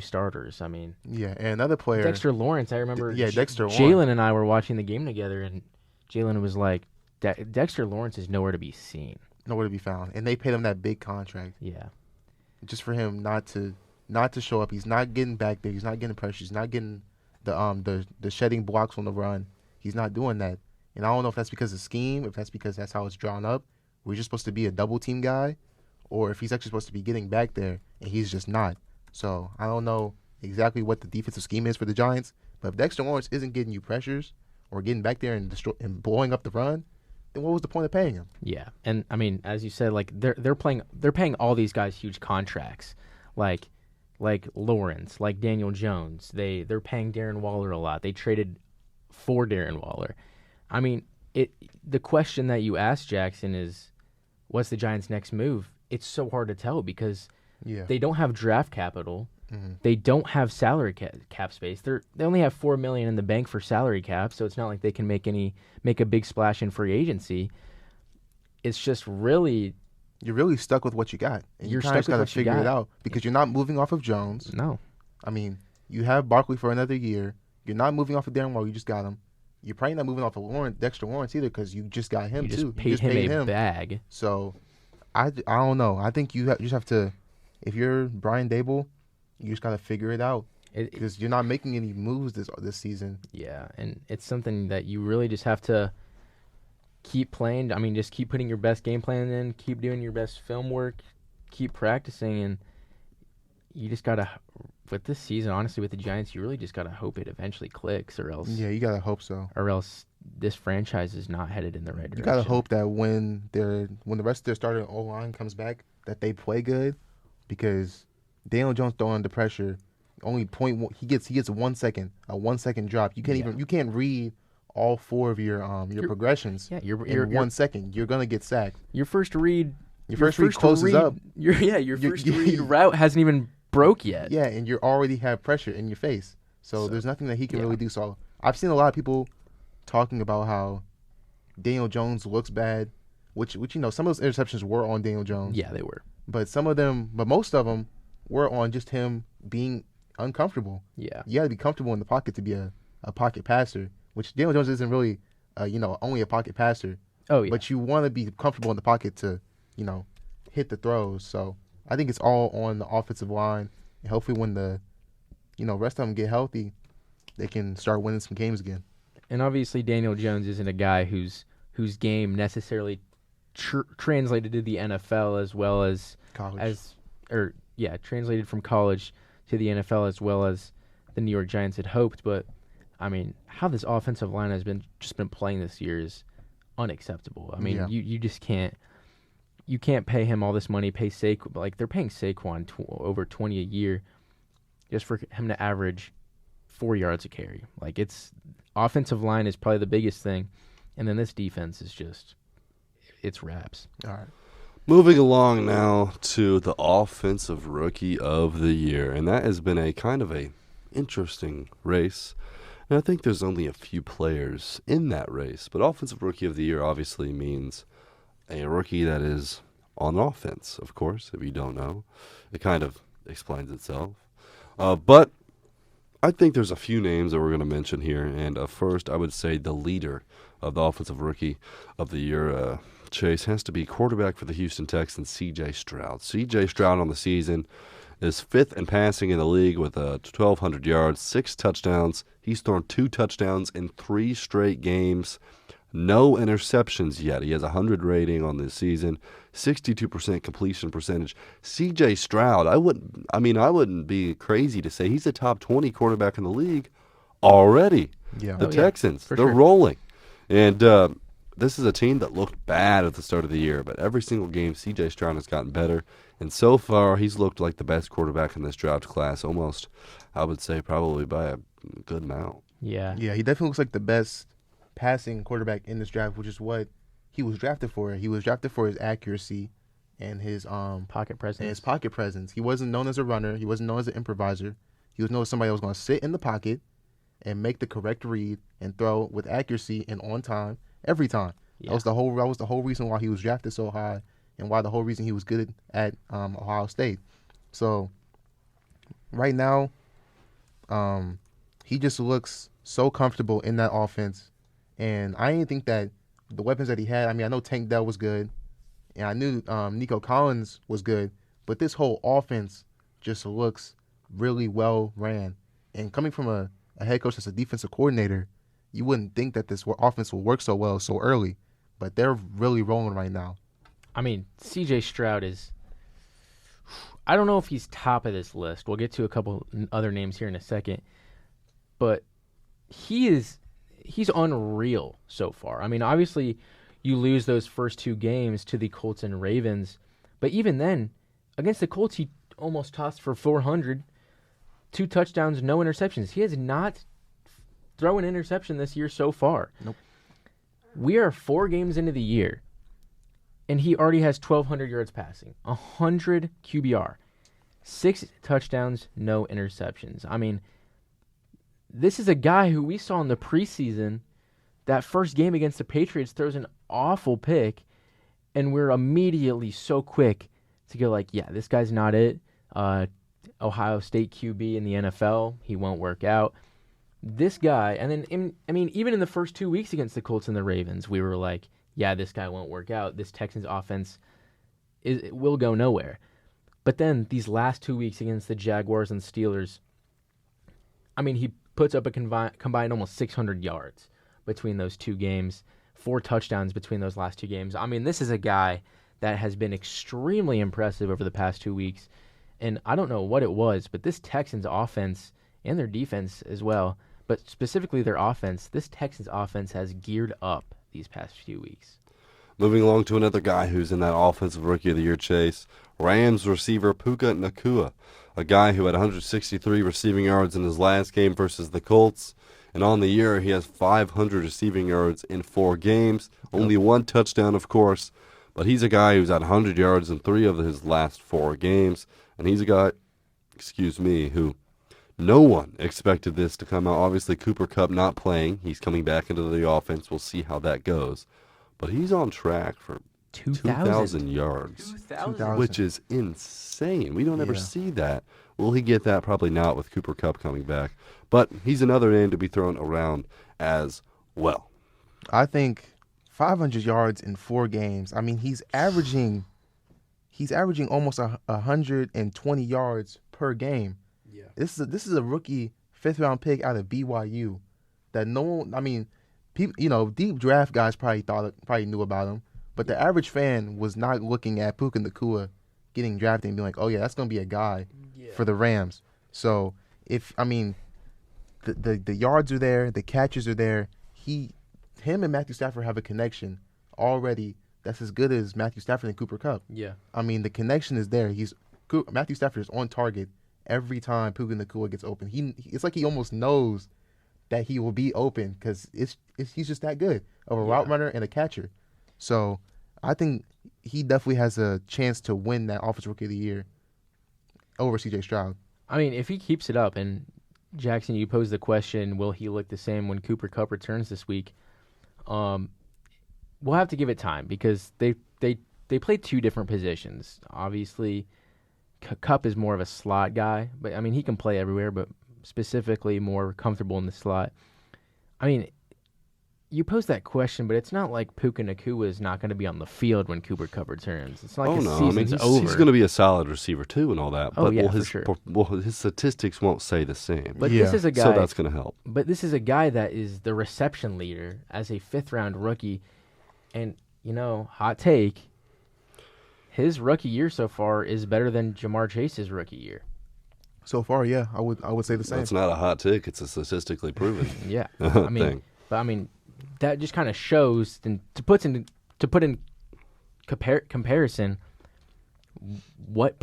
starters. And another player, Dexter Lawrence. I remember. Dexter. Jalen and I were watching the game together, and Jalen was like, "Dexter Lawrence is nowhere to be seen, nowhere to be found." And they paid him that big contract. Yeah, just for him not to show up. He's not getting back there. He's not getting pressure. He's not getting the shedding blocks on the run. He's not doing that. And I don't know if that's because of scheme, if that's because that's how it's drawn up. We're just supposed to be a double team guy, or if he's actually supposed to be getting back there, and he's just not. So I don't know exactly what the defensive scheme is for the Giants, but if Dexter Lawrence isn't getting you pressures or getting back there and blowing up the run, then what was the point of paying him? Yeah, and as you said, like they're paying all these guys huge contracts. like Lawrence, like Daniel Jones. They're paying Darren Waller a lot. They traded for Darren Waller. I mean, the question that you asked, Jackson, is what's the Giants' next move? It's so hard to tell because they don't have draft capital. Mm-hmm. They don't have salary cap space. They only have $4 million in the bank for salary cap, so it's not like they can make a big splash in free agency. It's just really you're really stuck with what you got, and you're you kind of stuck with got to what you figure it got. out because you're not moving off of Jones. No. I mean, you have Barkley for another year. You're not moving off of Darren Waller. You just got him. You're probably not moving off of Dexter Lawrence either because you just got him You too. just paid him a bag. So, I don't know. I think you just have to, if you're Brian Dable, you just got to figure it out because you're not making any moves this season. Yeah, and it's something that you really just have to keep playing. I mean, just keep putting your best game plan in, keep doing your best film work, keep practicing, and you just got to, with this season, honestly, with the Giants, you really just got to hope it eventually clicks or else. Yeah, you got to hope so. Or else this franchise is not headed in the right direction. You got to hope that when the rest of their starting O-line comes back, that they play good because Daniel Jones throwing under pressure, only he gets 1 second, a 1 second drop. You can't read all four of your progressions. Yeah, in 1 second. You're gonna get sacked. Your first read closes up. Your first read route hasn't even broke yet. Yeah, and you already have pressure in your face. So there's nothing that he can really do. So I've seen a lot of people talking about how Daniel Jones looks bad, which some of those interceptions were on Daniel Jones. Yeah, they were. But most of them were on just him being uncomfortable. Yeah. You got to be comfortable in the pocket to be a pocket passer, which Daniel Jones isn't really, only a pocket passer. Oh, yeah. But you want to be comfortable in the pocket to, hit the throws. So I think it's all on the offensive line. And hopefully when the, rest of them get healthy, they can start winning some games again. And obviously Daniel Jones isn't a guy whose game necessarily translated to the NFL as well as College. Translated from college to the NFL as well as the New York Giants had hoped. But I mean, how this offensive line has been playing this year is unacceptable. I mean, you just can't pay him all this money. They're paying Saquon over 20 a year just for him to average 4 yards a carry. Like, offensive line is probably the biggest thing, and then this defense is it's wraps. All right. Moving along now to the Offensive Rookie of the Year, and that has been a kind of a interesting race. And I think there's only a few players in that race, but Offensive Rookie of the Year obviously means a rookie that is on offense, of course, if you don't know. It kind of explains itself. But I think there's a few names that we're going to mention here, and first I would say the leader of the Offensive Rookie of the Year, Chase, has to be quarterback for the Houston Texans, C.J. Stroud. C.J. Stroud on the season is fifth in passing in the league with 1,200 yards, 6 touchdowns. He's thrown 2 touchdowns in 3 straight games. No interceptions yet. He has a 100 rating on this season, 62% completion percentage. C.J. Stroud, I wouldn't be crazy to say he's a top 20 quarterback in the league already. Yeah. The Texans, they're sure. rolling. And this is a team that looked bad at the start of the year, but every single game, C.J. Stroud has gotten better. And so far, he's looked like the best quarterback in this draft class, almost, I would say, probably by a good amount. Yeah. Yeah, he definitely looks like the best passing quarterback in this draft, which is what he was drafted for. He was drafted for his accuracy and his pocket presence. He wasn't known as a runner. He wasn't known as an improviser. He was known as somebody that was going to sit in the pocket and make the correct read and throw with accuracy and on time every time. Yeah. That was the whole reason why he was drafted so high and why the whole reason he was good at Ohio State. So right now, he just looks so comfortable in that offense. And I didn't think that the weapons that he had, I know Tank Dell was good, and I knew Nico Collins was good, but this whole offense just looks really well ran. And coming from a head coach that's a defensive coordinator, you wouldn't think that this offense will work so well so early, but they're really rolling right now. I mean, C.J. Stroud is – I don't know if he's top of this list. We'll get to a couple other names here in a second. But he's unreal so far. I mean, obviously, you lose those first 2 games to the Colts and Ravens. But even then, against the Colts, he almost tossed for 400. 2 touchdowns, no interceptions. He has not thrown an interception this year so far. Nope. We are 4 games into the year, and he already has 1,200 yards passing, 100 QBR, 6 touchdowns, no interceptions. I mean, this is a guy who we saw in the preseason, that first game against the Patriots, throws an awful pick, and we're immediately so quick to go like, yeah, this guy's not it. Ohio State QB in the NFL, he won't work out. This guy, and then, even in the first 2 weeks against the Colts and the Ravens, we were like, yeah, this guy won't work out. This Texans offense will go nowhere. But then these last 2 weeks against the Jaguars and Steelers, he puts up a combined almost 600 yards between those 2 games, 4 touchdowns between those last 2 games. This is a guy that has been extremely impressive over the past 2 weeks. And I don't know what it was, but this Texans offense and their defense as well, but specifically their offense, this Texans offense has geared up these past few weeks. Moving along to another guy who's in that Offensive Rookie of the Year chase, Rams receiver Puka Nacua, a guy who had 163 receiving yards in his last game versus the Colts. And on the year, he has 500 receiving yards in 4 games. Only 1 touchdown, of course. But he's a guy who's had 100 yards in 3 of his last 4 games. And he's a guy, who no one expected this to come out. Obviously, Cooper Kupp not playing. He's coming back into the offense. We'll see how that goes. But he's on track for 2,000 yards, 2,000. which is insane. We don't ever see that. Will he get that? Probably not with Cooper Kupp coming back. But he's another name to be thrown around as well. I think 500 yards in 4 games. He's averaging almost 120 yards per game. Yeah. This is a rookie 5th-round pick out of BYU that no one, people, deep draft guys probably knew about him, but the average fan was not looking at Puka Nacua getting drafted and being like, oh yeah, that's going to be a guy for the Rams. So the yards are there, the catches are there. Him and Matthew Stafford have a connection already that's as good as Matthew Stafford and Cooper Kupp. Yeah. The connection is there. Matthew Stafford is on target every time Puka Nacua gets open. It's like he almost knows that he will be open because he's just that good of a route runner and a catcher. So I think he definitely has a chance to win that Offensive Rookie of the Year over C.J. Stroud. If he keeps it up, and Jackson, you posed the question, will he look the same when Cooper Kupp returns this week? We'll have to give it time because they play 2 different positions. Obviously, Kupp is more of a slot guy, but he can play everywhere, but specifically more comfortable in the slot. You posed that question, but it's not like Puka Nacua is not going to be on the field when Cooper Kupp returns. It's not like season's over. He's going to be a solid receiver too and all that. But for sure. His statistics won't say the same. But this is a guy, so that's going to help. But this is a guy that is the reception leader as a 5th-round rookie. And, hot take, his rookie year so far is better than Jamar Chase's rookie year. So far, yeah, I would say the same. That's not a hot take. It's a statistically proven yeah. thing. But, that just kind of shows, and to put in comparison what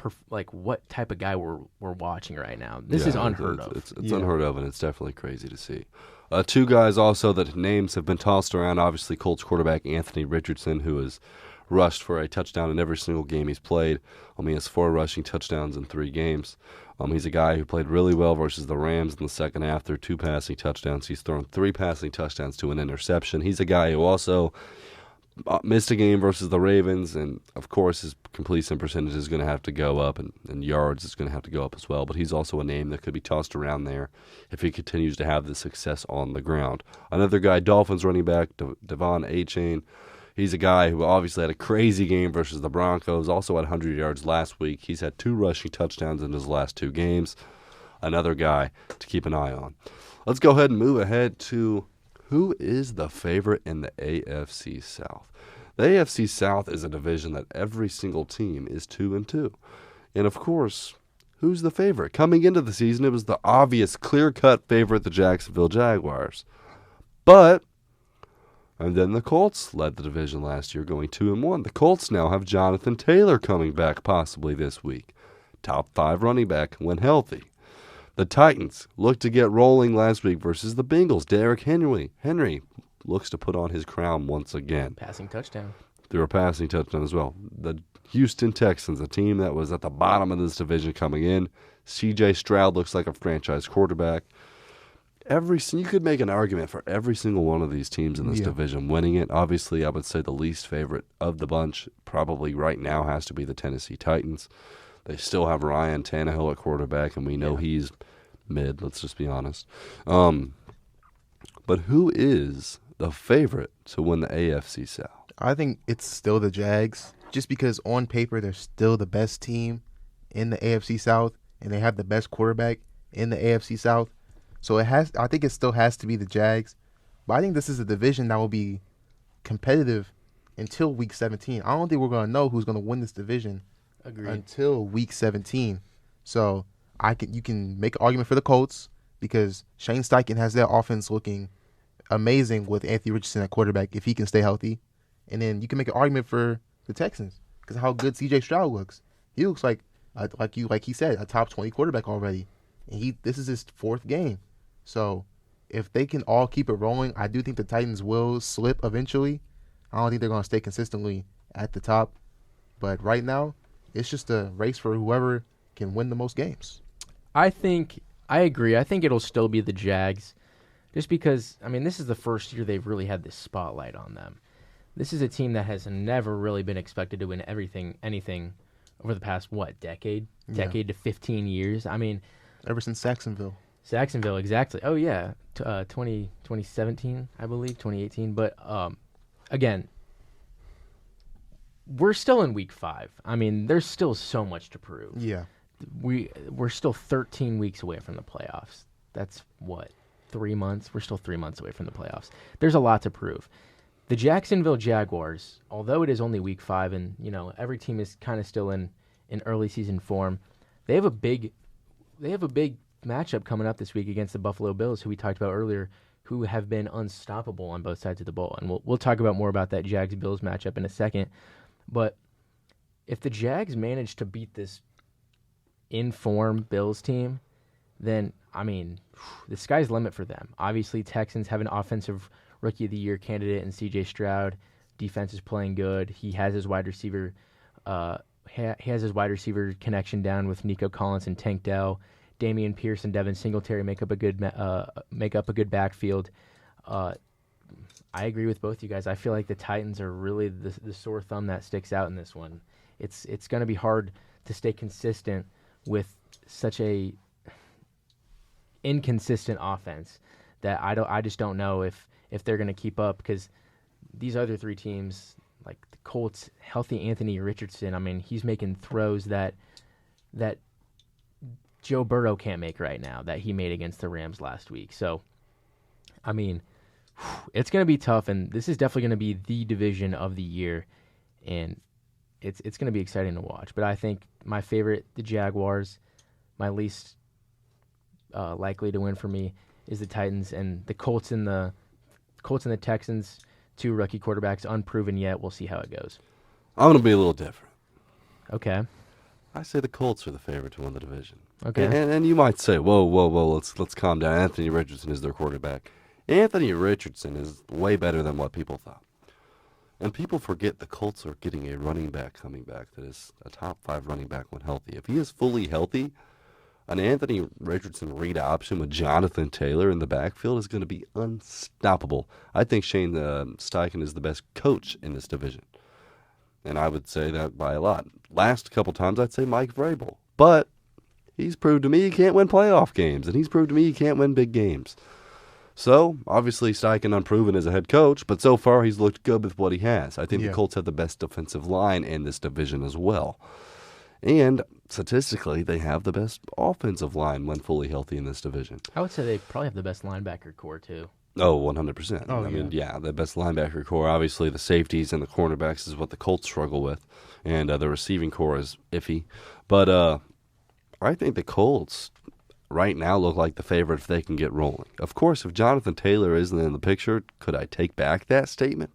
type of guy we're watching right now. This is unheard of. It's unheard of, and it's definitely crazy to see. 2 guys also that names have been tossed around. Obviously, Colts quarterback Anthony Richardson, who has rushed for a touchdown in every single game he's played. He has 4 rushing touchdowns in 3 games. He's a guy who played really well versus the Rams in the second half. Through 2 passing touchdowns. He's thrown 3 passing touchdowns to an interception. He's a guy who also missed a game versus the Ravens, and of course his completion percentage is going to have to go up, and yards is going to have to go up as well. But he's also a name that could be tossed around there if he continues to have the success on the ground. Another guy, Dolphins running back Devon Achane. He's a guy who obviously had a crazy game versus the Broncos, also had 100 yards last week. He's had 2 rushing touchdowns in his last 2 games. Another guy to keep an eye on. Let's go ahead and move ahead to who is the favorite in the AFC South. The AFC South is a division that every single team is 2-2. And of course, who's the favorite? Coming into the season, it was the obvious clear-cut favorite, the Jacksonville Jaguars. And then the Colts led the division last year, going 2-1. The Colts now have Jonathan Taylor coming back possibly this week. top 5 running back when healthy. The Titans looked to get rolling last week versus the Bengals. Derrick Henry looks to put on his crown once again. Passing touchdown. Through a passing touchdown as well. The Houston Texans, a team that was at the bottom of this division coming in. C.J. Stroud looks like a franchise quarterback. You could make an argument for every single one of these teams in this division winning it. Obviously, I would say the least favorite of the bunch probably right now has to be the Tennessee Titans. They still have Ryan Tannehill at quarterback, and we know he's mid, let's just be honest. But who is the favorite to win the AFC South? I think it's still the Jags, just because on paper they're still the best team in the AFC South, and they have the best quarterback in the AFC South. So I think it still has to be the Jags. But I think this is a division that will be competitive until Week 17. I don't think we're going to know who's going to win this division until Week 17. So you can make an argument for the Colts because Shane Steichen has their offense looking amazing with Anthony Richardson at quarterback if he can stay healthy. And then you can make an argument for the Texans because of how good C.J. Stroud looks. He looks like he said, a top 20 quarterback already. And this is his 4th game. So if they can all keep it rolling, I do think the Titans will slip eventually. I don't think they're going to stay consistently at the top. But right now, it's just a race for whoever can win the most games. I agree. I think it'll still be the Jags just because, this is the first year they've really had this spotlight on them. This is a team that has never really been expected to win anything over the past, decade? Decade to 15 years. Ever since Jacksonville. Jacksonville, exactly. Oh, yeah. 2017, I believe, 2018. But, again, we're still in Week 5. There's still so much to prove. Yeah. We're still 13 weeks away from the playoffs. That's, 3 months? We're still 3 months away from the playoffs. There's a lot to prove. The Jacksonville Jaguars, although it is only Week 5 and, every team is kind of still in early season form, they have a big matchup coming up this week against the Buffalo Bills, who we talked about earlier, who have been unstoppable on both sides of the ball. And we'll talk about more about that Jags-Bills matchup in a second. But if the Jags manage to beat this in-form Bills team, then, the sky's the limit for them. Obviously, Texans have an offensive Rookie of the Year candidate in C.J. Stroud. Defense is playing good. He has his wide receiver connection down with Nico Collins and Tank Dell. Damian Pierce and Devin Singletary make up a good backfield. I agree with both you guys. I feel like the Titans are really the sore thumb that sticks out in this one. It's going to be hard to stay consistent with such a inconsistent offense that I just don't know if they're going to keep up, because these other 3 teams, like the Colts, healthy Anthony Richardson, he's making throws that Joe Burrow can't make right now that he made against the Rams last week. So, it's going to be tough, and this is definitely going to be the division of the year, and it's going to be exciting to watch. But I think my favorite, the Jaguars, my least likely to win for me is the Titans, and the Colts and the Texans, 2 rookie quarterbacks, unproven yet. We'll see how it goes. I'm going to be a little different. Okay. I say the Colts are the favorite to win the division. Okay. And you might say, whoa, let's calm down. Anthony Richardson is their quarterback. Anthony Richardson is way better than what people thought. And people forget the Colts are getting a running back coming back that is a top 5 running back when healthy. If he is fully healthy, an Anthony Richardson read option with Jonathan Taylor in the backfield is going to be unstoppable. I think Shane Steichen is the best coach in this division. And I would say that by a lot. Last couple times, I'd say Mike Vrabel. But he's proved to me he can't win playoff games, and he's proved to me he can't win big games. So, obviously, Steichen unproven as a head coach, but so far he's looked good with what he has. I think the Colts have the best defensive line in this division as well. And statistically, they have the best offensive line when fully healthy in this division. I would say they probably have the best linebacker core, too. Oh, 100%. Oh, The best linebacker core. Obviously, the safeties and the cornerbacks is what the Colts struggle with, and the receiving core is iffy. But I think the Colts right now look like the favorite if they can get rolling. Of course, if Jonathan Taylor isn't in the picture, could I take back that statement?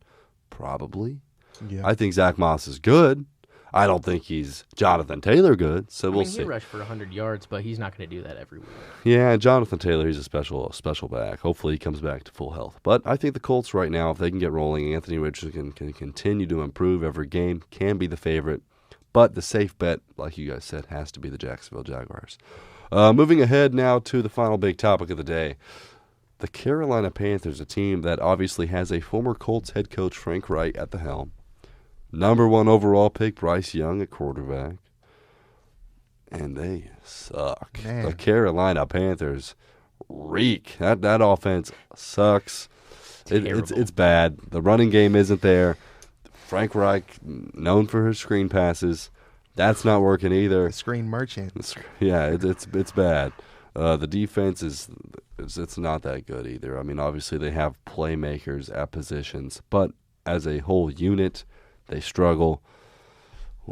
Probably. Yeah. I think Zach Moss is good. I don't think he's Jonathan Taylor good, so we'll see. He rushed for 100 yards, but he's not going to do that every week. Yeah, Jonathan Taylor, he's a special back. Hopefully he comes back to full health. But I think the Colts right now, if they can get rolling, Anthony Richardson can continue to improve every game, can be the favorite. But the safe bet, like you guys said, has to be the Jacksonville Jaguars. Moving ahead now to the final big topic of the day. The Carolina Panthers, a team that obviously has a former Colts head coach, Frank Reich, at the helm. Number 1 overall pick, Bryce Young at quarterback. And they suck. Man. The Carolina Panthers reek. That offense sucks. It's bad. The running game isn't there. Frank Reich, known for his screen passes. That's not working either. Screen merchant. Yeah, it's bad. The defense it's not that good either. I mean, obviously they have playmakers at positions, but as a whole unit, they struggle.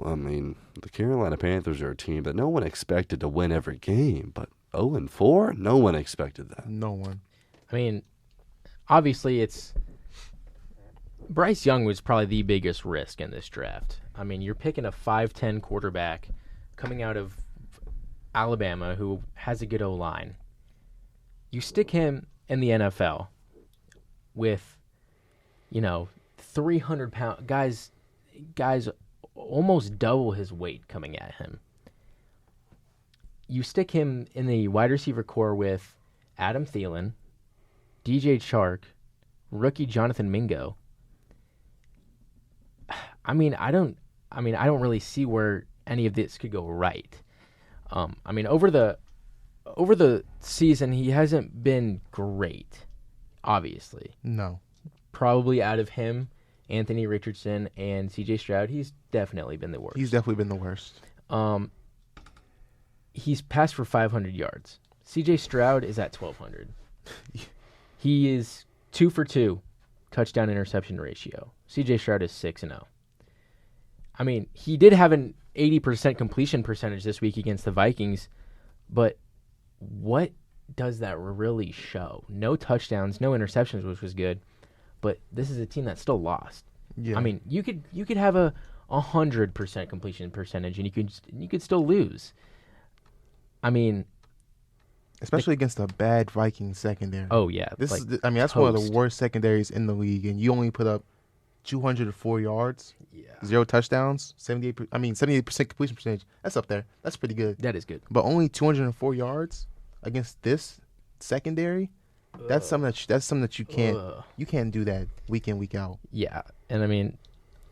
I mean, the Carolina Panthers are a team that no one expected to win every game, but 0-4, no one expected that. No one. I mean, obviously Bryce Young was probably the biggest risk in this draft. I mean, you're picking a 5'10" quarterback coming out of Alabama who has a good O-line. You stick him in the NFL with, 300-pound guys almost double his weight coming at him. You stick him in the wide receiver core with Adam Thielen, DJ Chark, rookie Jonathan Mingo. I don't really see where any of this could go right. Over the season, he hasn't been great, obviously. No. Probably out of him, Anthony Richardson, and C.J. Stroud, he's definitely been the worst. He's definitely been the worst. He's passed for 500 yards. C.J. Stroud is at 1,200. He is 2 for 2 touchdown interception ratio. C.J. Stroud is 6-0. I mean, he did have an 80% completion percentage this week against the Vikings, but what does that really show? No touchdowns, no interceptions, which was good, but this is a team that still lost. Yeah. I mean, you could have a 100% completion percentage and you could still lose. I mean, especially against a bad Vikings secondary. Oh yeah, that's one of the worst secondaries in the league, and you only put up 204 yards, 0 touchdowns, 78% completion percentage. That's up there. That's pretty good. That is good. But only 204 yards against this secondary. That's something that you can't do that week in, week out. Yeah, and I mean,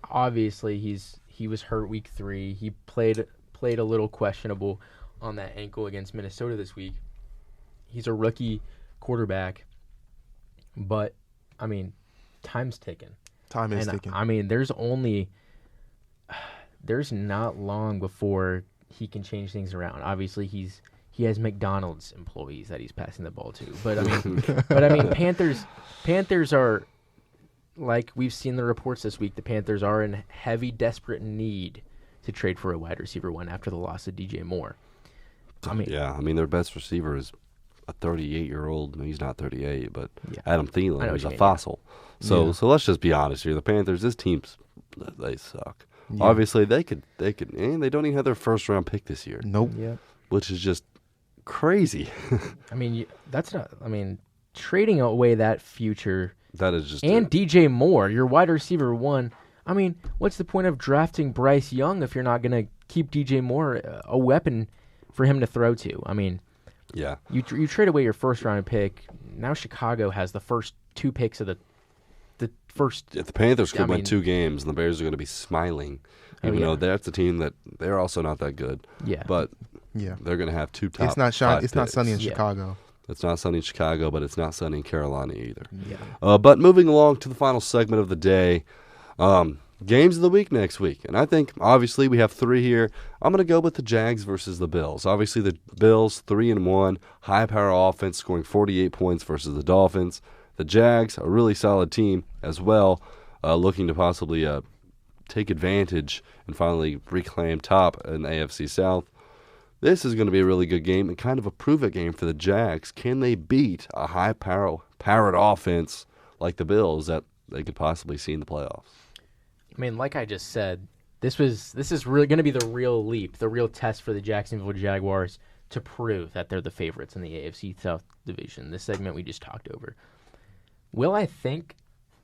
obviously he was hurt week 3. He played a little questionable on that ankle against Minnesota this week. He's a rookie quarterback, but I mean, time's ticking. Time is ticking. I mean, there's not long before he can change things around. Obviously, he has McDonald's employees that he's passing the ball to. But I mean, Panthers are, like we've seen the reports this week, the Panthers are in heavy, desperate need to trade for a wide receiver 1 after the loss of DJ Moore. I mean, their best receiver is a 38-year-old. No, he's not 38, but Adam Thielen is a fossil. So let's just be honest here. The Panthers, this team's, they suck. Yeah. Obviously, they could, and they don't even have their first-round pick this year. Nope. Yeah. Which is just crazy. I mean, trading away that future. That is just. And DJ Moore, your wide receiver 1. I mean, what's the point of drafting Bryce Young if you're not going to keep DJ Moore a weapon for him to throw to? I mean, yeah. You trade away your first-round pick. Now Chicago has the first 2 picks of the first. If the Panthers could win 2 games, and the Bears are going to be smiling, even though that's a team that they're also not that good. Yeah. But they're going to have 2 top. It's not sunny in Chicago. It's not sunny in Chicago, but it's not sunny in Carolina either. Yeah. But moving along to the final segment of the day, games of the week next week. And I think, obviously, we have 3 here. I'm going to go with the Jags versus the Bills. Obviously, the Bills, 3-1, high-power offense, scoring 48 points versus the Dolphins. The Jags, a really solid team as well, looking to possibly take advantage and finally reclaim top in the AFC South. This is going to be a really good game and kind of a prove-it game for the Jags. Can they beat a high-powered offense like the Bills that they could possibly see in the playoffs? I mean, like I just said, This is really going to be the real leap, the real test for the Jacksonville Jaguars to prove that they're the favorites in the AFC South division. This segment we just talked over. Will I think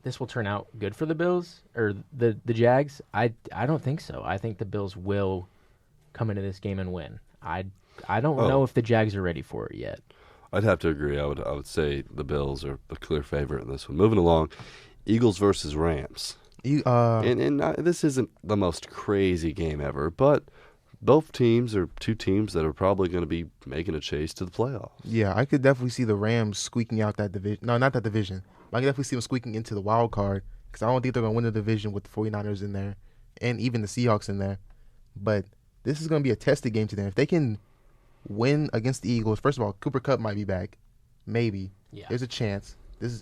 this will turn out good for the Bills or the Jags? I don't think so. I think the Bills will come into this game and win. I don't know if the Jags are ready for it yet. I'd have to agree. I would say the Bills are the clear favorite in this one. Moving along, Eagles versus Rams. This isn't the most crazy game ever, but both teams are two teams that are probably going to be making a chase to the playoffs. Yeah, I could definitely see the Rams squeaking out that division. No, not that division. But I could definitely see them squeaking into the wild card because I don't think they're going to win the division with the 49ers in there and even the Seahawks in there. But this is going to be a tested game to them. If they can win against the Eagles, first of all, Cooper Kupp might be back. Maybe. Yeah. There's a chance.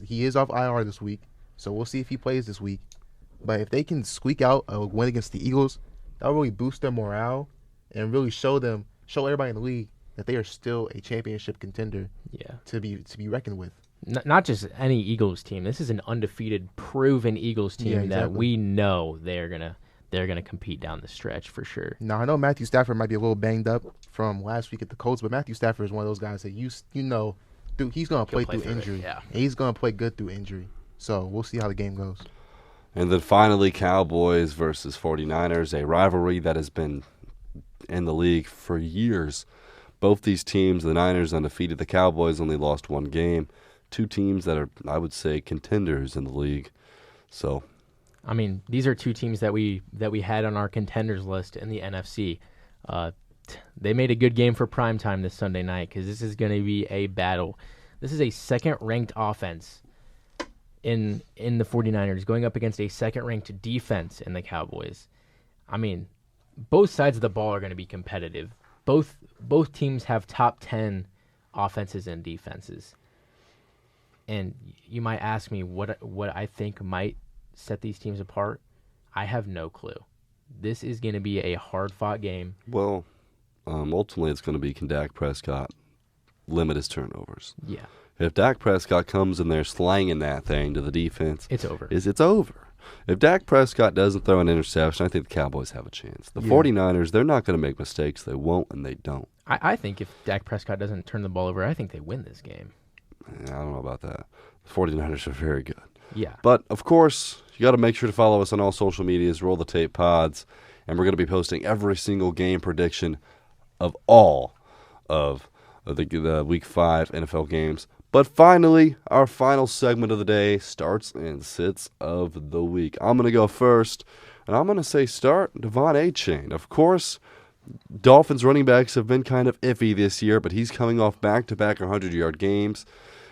He is off IR this week, so we'll see if he plays this week. But if they can squeak out a win against the Eagles, that'll really boost their morale and really show everybody in the league that they are still a championship contender. Yeah. To be reckoned with. Not just any Eagles team. This is an undefeated, proven Eagles team that we know they're gonna compete down the stretch for sure. Now I know Matthew Stafford might be a little banged up from last week at the Colts, but Matthew Stafford is one of those guys that dude, he's gonna play through injury. Yeah. And he's gonna play good through injury. So we'll see how the game goes. And then finally, Cowboys versus 49ers, a rivalry that has been in the league for years. Both these teams, the Niners undefeated, the Cowboys only lost one game. Two teams that are, I would say, contenders in the league. So, I mean, these are two teams that we had on our contenders list in the NFC. They made a good game for primetime this Sunday night because this is going to be a battle. This is a second-ranked offense in the 49ers going up against a second-ranked defense in the Cowboys. I mean, both sides of the ball are going to be competitive. Both teams have top 10 offenses and defenses. And you might ask me what I think might set these teams apart. I have no clue. This is going to be a hard-fought game. Well, ultimately it's going to be, can Dak Prescott limit his turnovers? Yeah. If Dak Prescott comes in there slanging that thing to the defense, it's over. It's over. If Dak Prescott doesn't throw an interception, I think the Cowboys have a chance. The 49ers, they're not going to make mistakes. They won't, and they don't. I think if Dak Prescott doesn't turn the ball over, I think they win this game. I don't know about that. The 49ers are very good. Yeah. But, of course, you got to make sure to follow us on all social medias, Roll the Tape Pods, and we're going to be posting every single game prediction of all of the Week 5 NFL games. But finally, our final segment of the day, starts and sits of the week. I'm going to go first, and I'm going to say start Devon Achane. Of course, Dolphins running backs have been kind of iffy this year, but he's coming off back-to-back 100-yard games,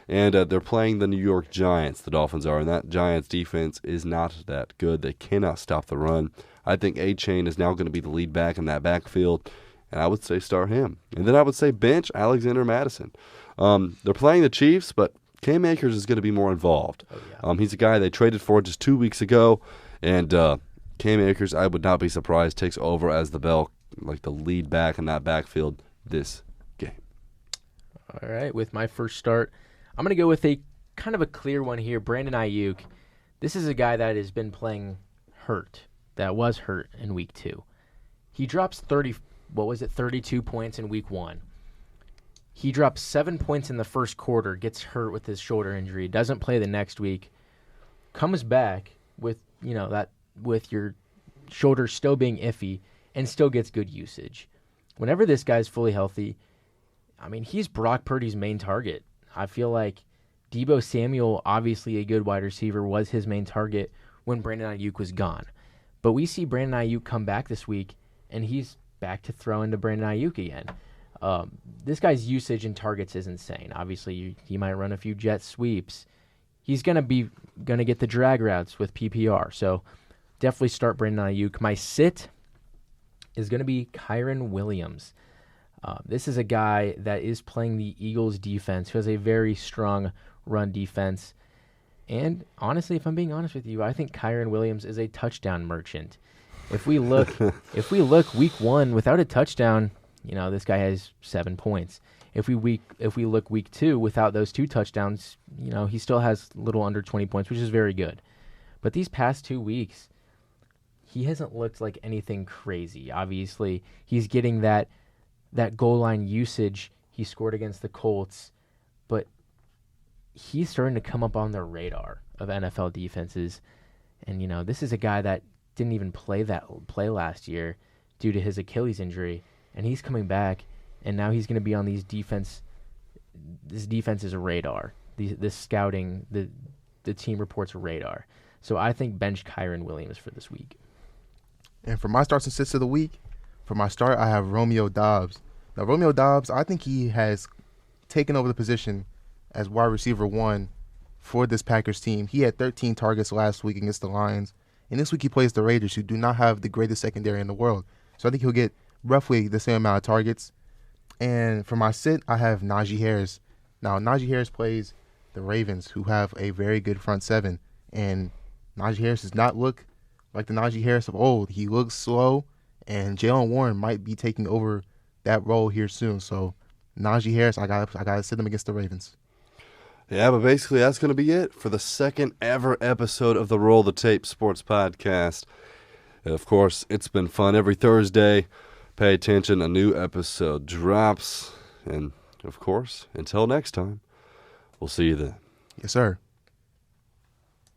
and they're playing the New York Giants, the Dolphins are, and that Giants defense is not that good. They cannot stop the run. I think Achane is now going to be the lead back in that backfield, and I would say start him. And then I would say bench Alexander Madison. They're playing the Chiefs, but Cam Akers is going to be more involved. Oh, yeah. He's a guy they traded for just 2 weeks ago, and Cam Akers, I would not be surprised, takes over as the lead back in that backfield this game. All right, with my first start, I'm going to go with a kind of a clear one here, Brandon Ayuk. This is a guy that has been playing hurt, that was hurt in Week 2. He drops 32 points in Week 1. He drops 7 points in the first quarter, gets hurt with his shoulder injury, doesn't play the next week, comes back with with your shoulder still being iffy, and still gets good usage. Whenever this guy's fully healthy, I mean, he's Brock Purdy's main target. I feel like Deebo Samuel, obviously a good wide receiver, was his main target when Brandon Ayuk was gone. But we see Brandon Ayuk come back this week, and he's back to throwing to Brandon Ayuk again. This guy's usage and targets is insane. Obviously, he might run a few jet sweeps. He's gonna get the drag routes with PPR. So definitely start Brandon Ayuk. My sit is gonna be Kyren Williams. This is a guy that is playing the Eagles defense, who has a very strong run defense. And honestly, if I'm being honest with you, I think Kyren Williams is a touchdown merchant. If we look Week 1 without a touchdown, this guy has 7 points. If we look Week 2 without those 2 touchdowns, he still has a little under 20 points, which is very good. But these past 2 weeks, he hasn't looked like anything crazy. Obviously, he's getting that goal line usage he scored against the Colts, but he's starting to come up on the radar of NFL defenses. And this is a guy that didn't even play last year due to his Achilles injury, and he's coming back, and now he's going to be on this defense's radar. This scouting, the team reports radar. So I think bench Kyren Williams for this week. And for my starts and sits of the week, for my start, I have Romeo Doubs. Now, Romeo Doubs, I think he has taken over the position as wide receiver 1 for this Packers team. He had 13 targets last week against the Lions, and this week he plays the Raiders, who do not have the greatest secondary in the world. So I think he'll get roughly the same amount of targets. And for my sit, I have Najee Harris. Now, Najee Harris plays the Ravens, who have a very good front seven, and Najee Harris does not look like the Najee Harris of old. He looks slow, and Jalen Warren might be taking over that role here soon. So Najee Harris, I gotta sit him against the Ravens. Yeah, but basically that's going to be it for the second ever episode of the Roll the Tape Sports Podcast. And of course, it's been fun. Every Thursday, pay attention, a new episode drops. And of course, until next time, we'll see you then. Yes, sir.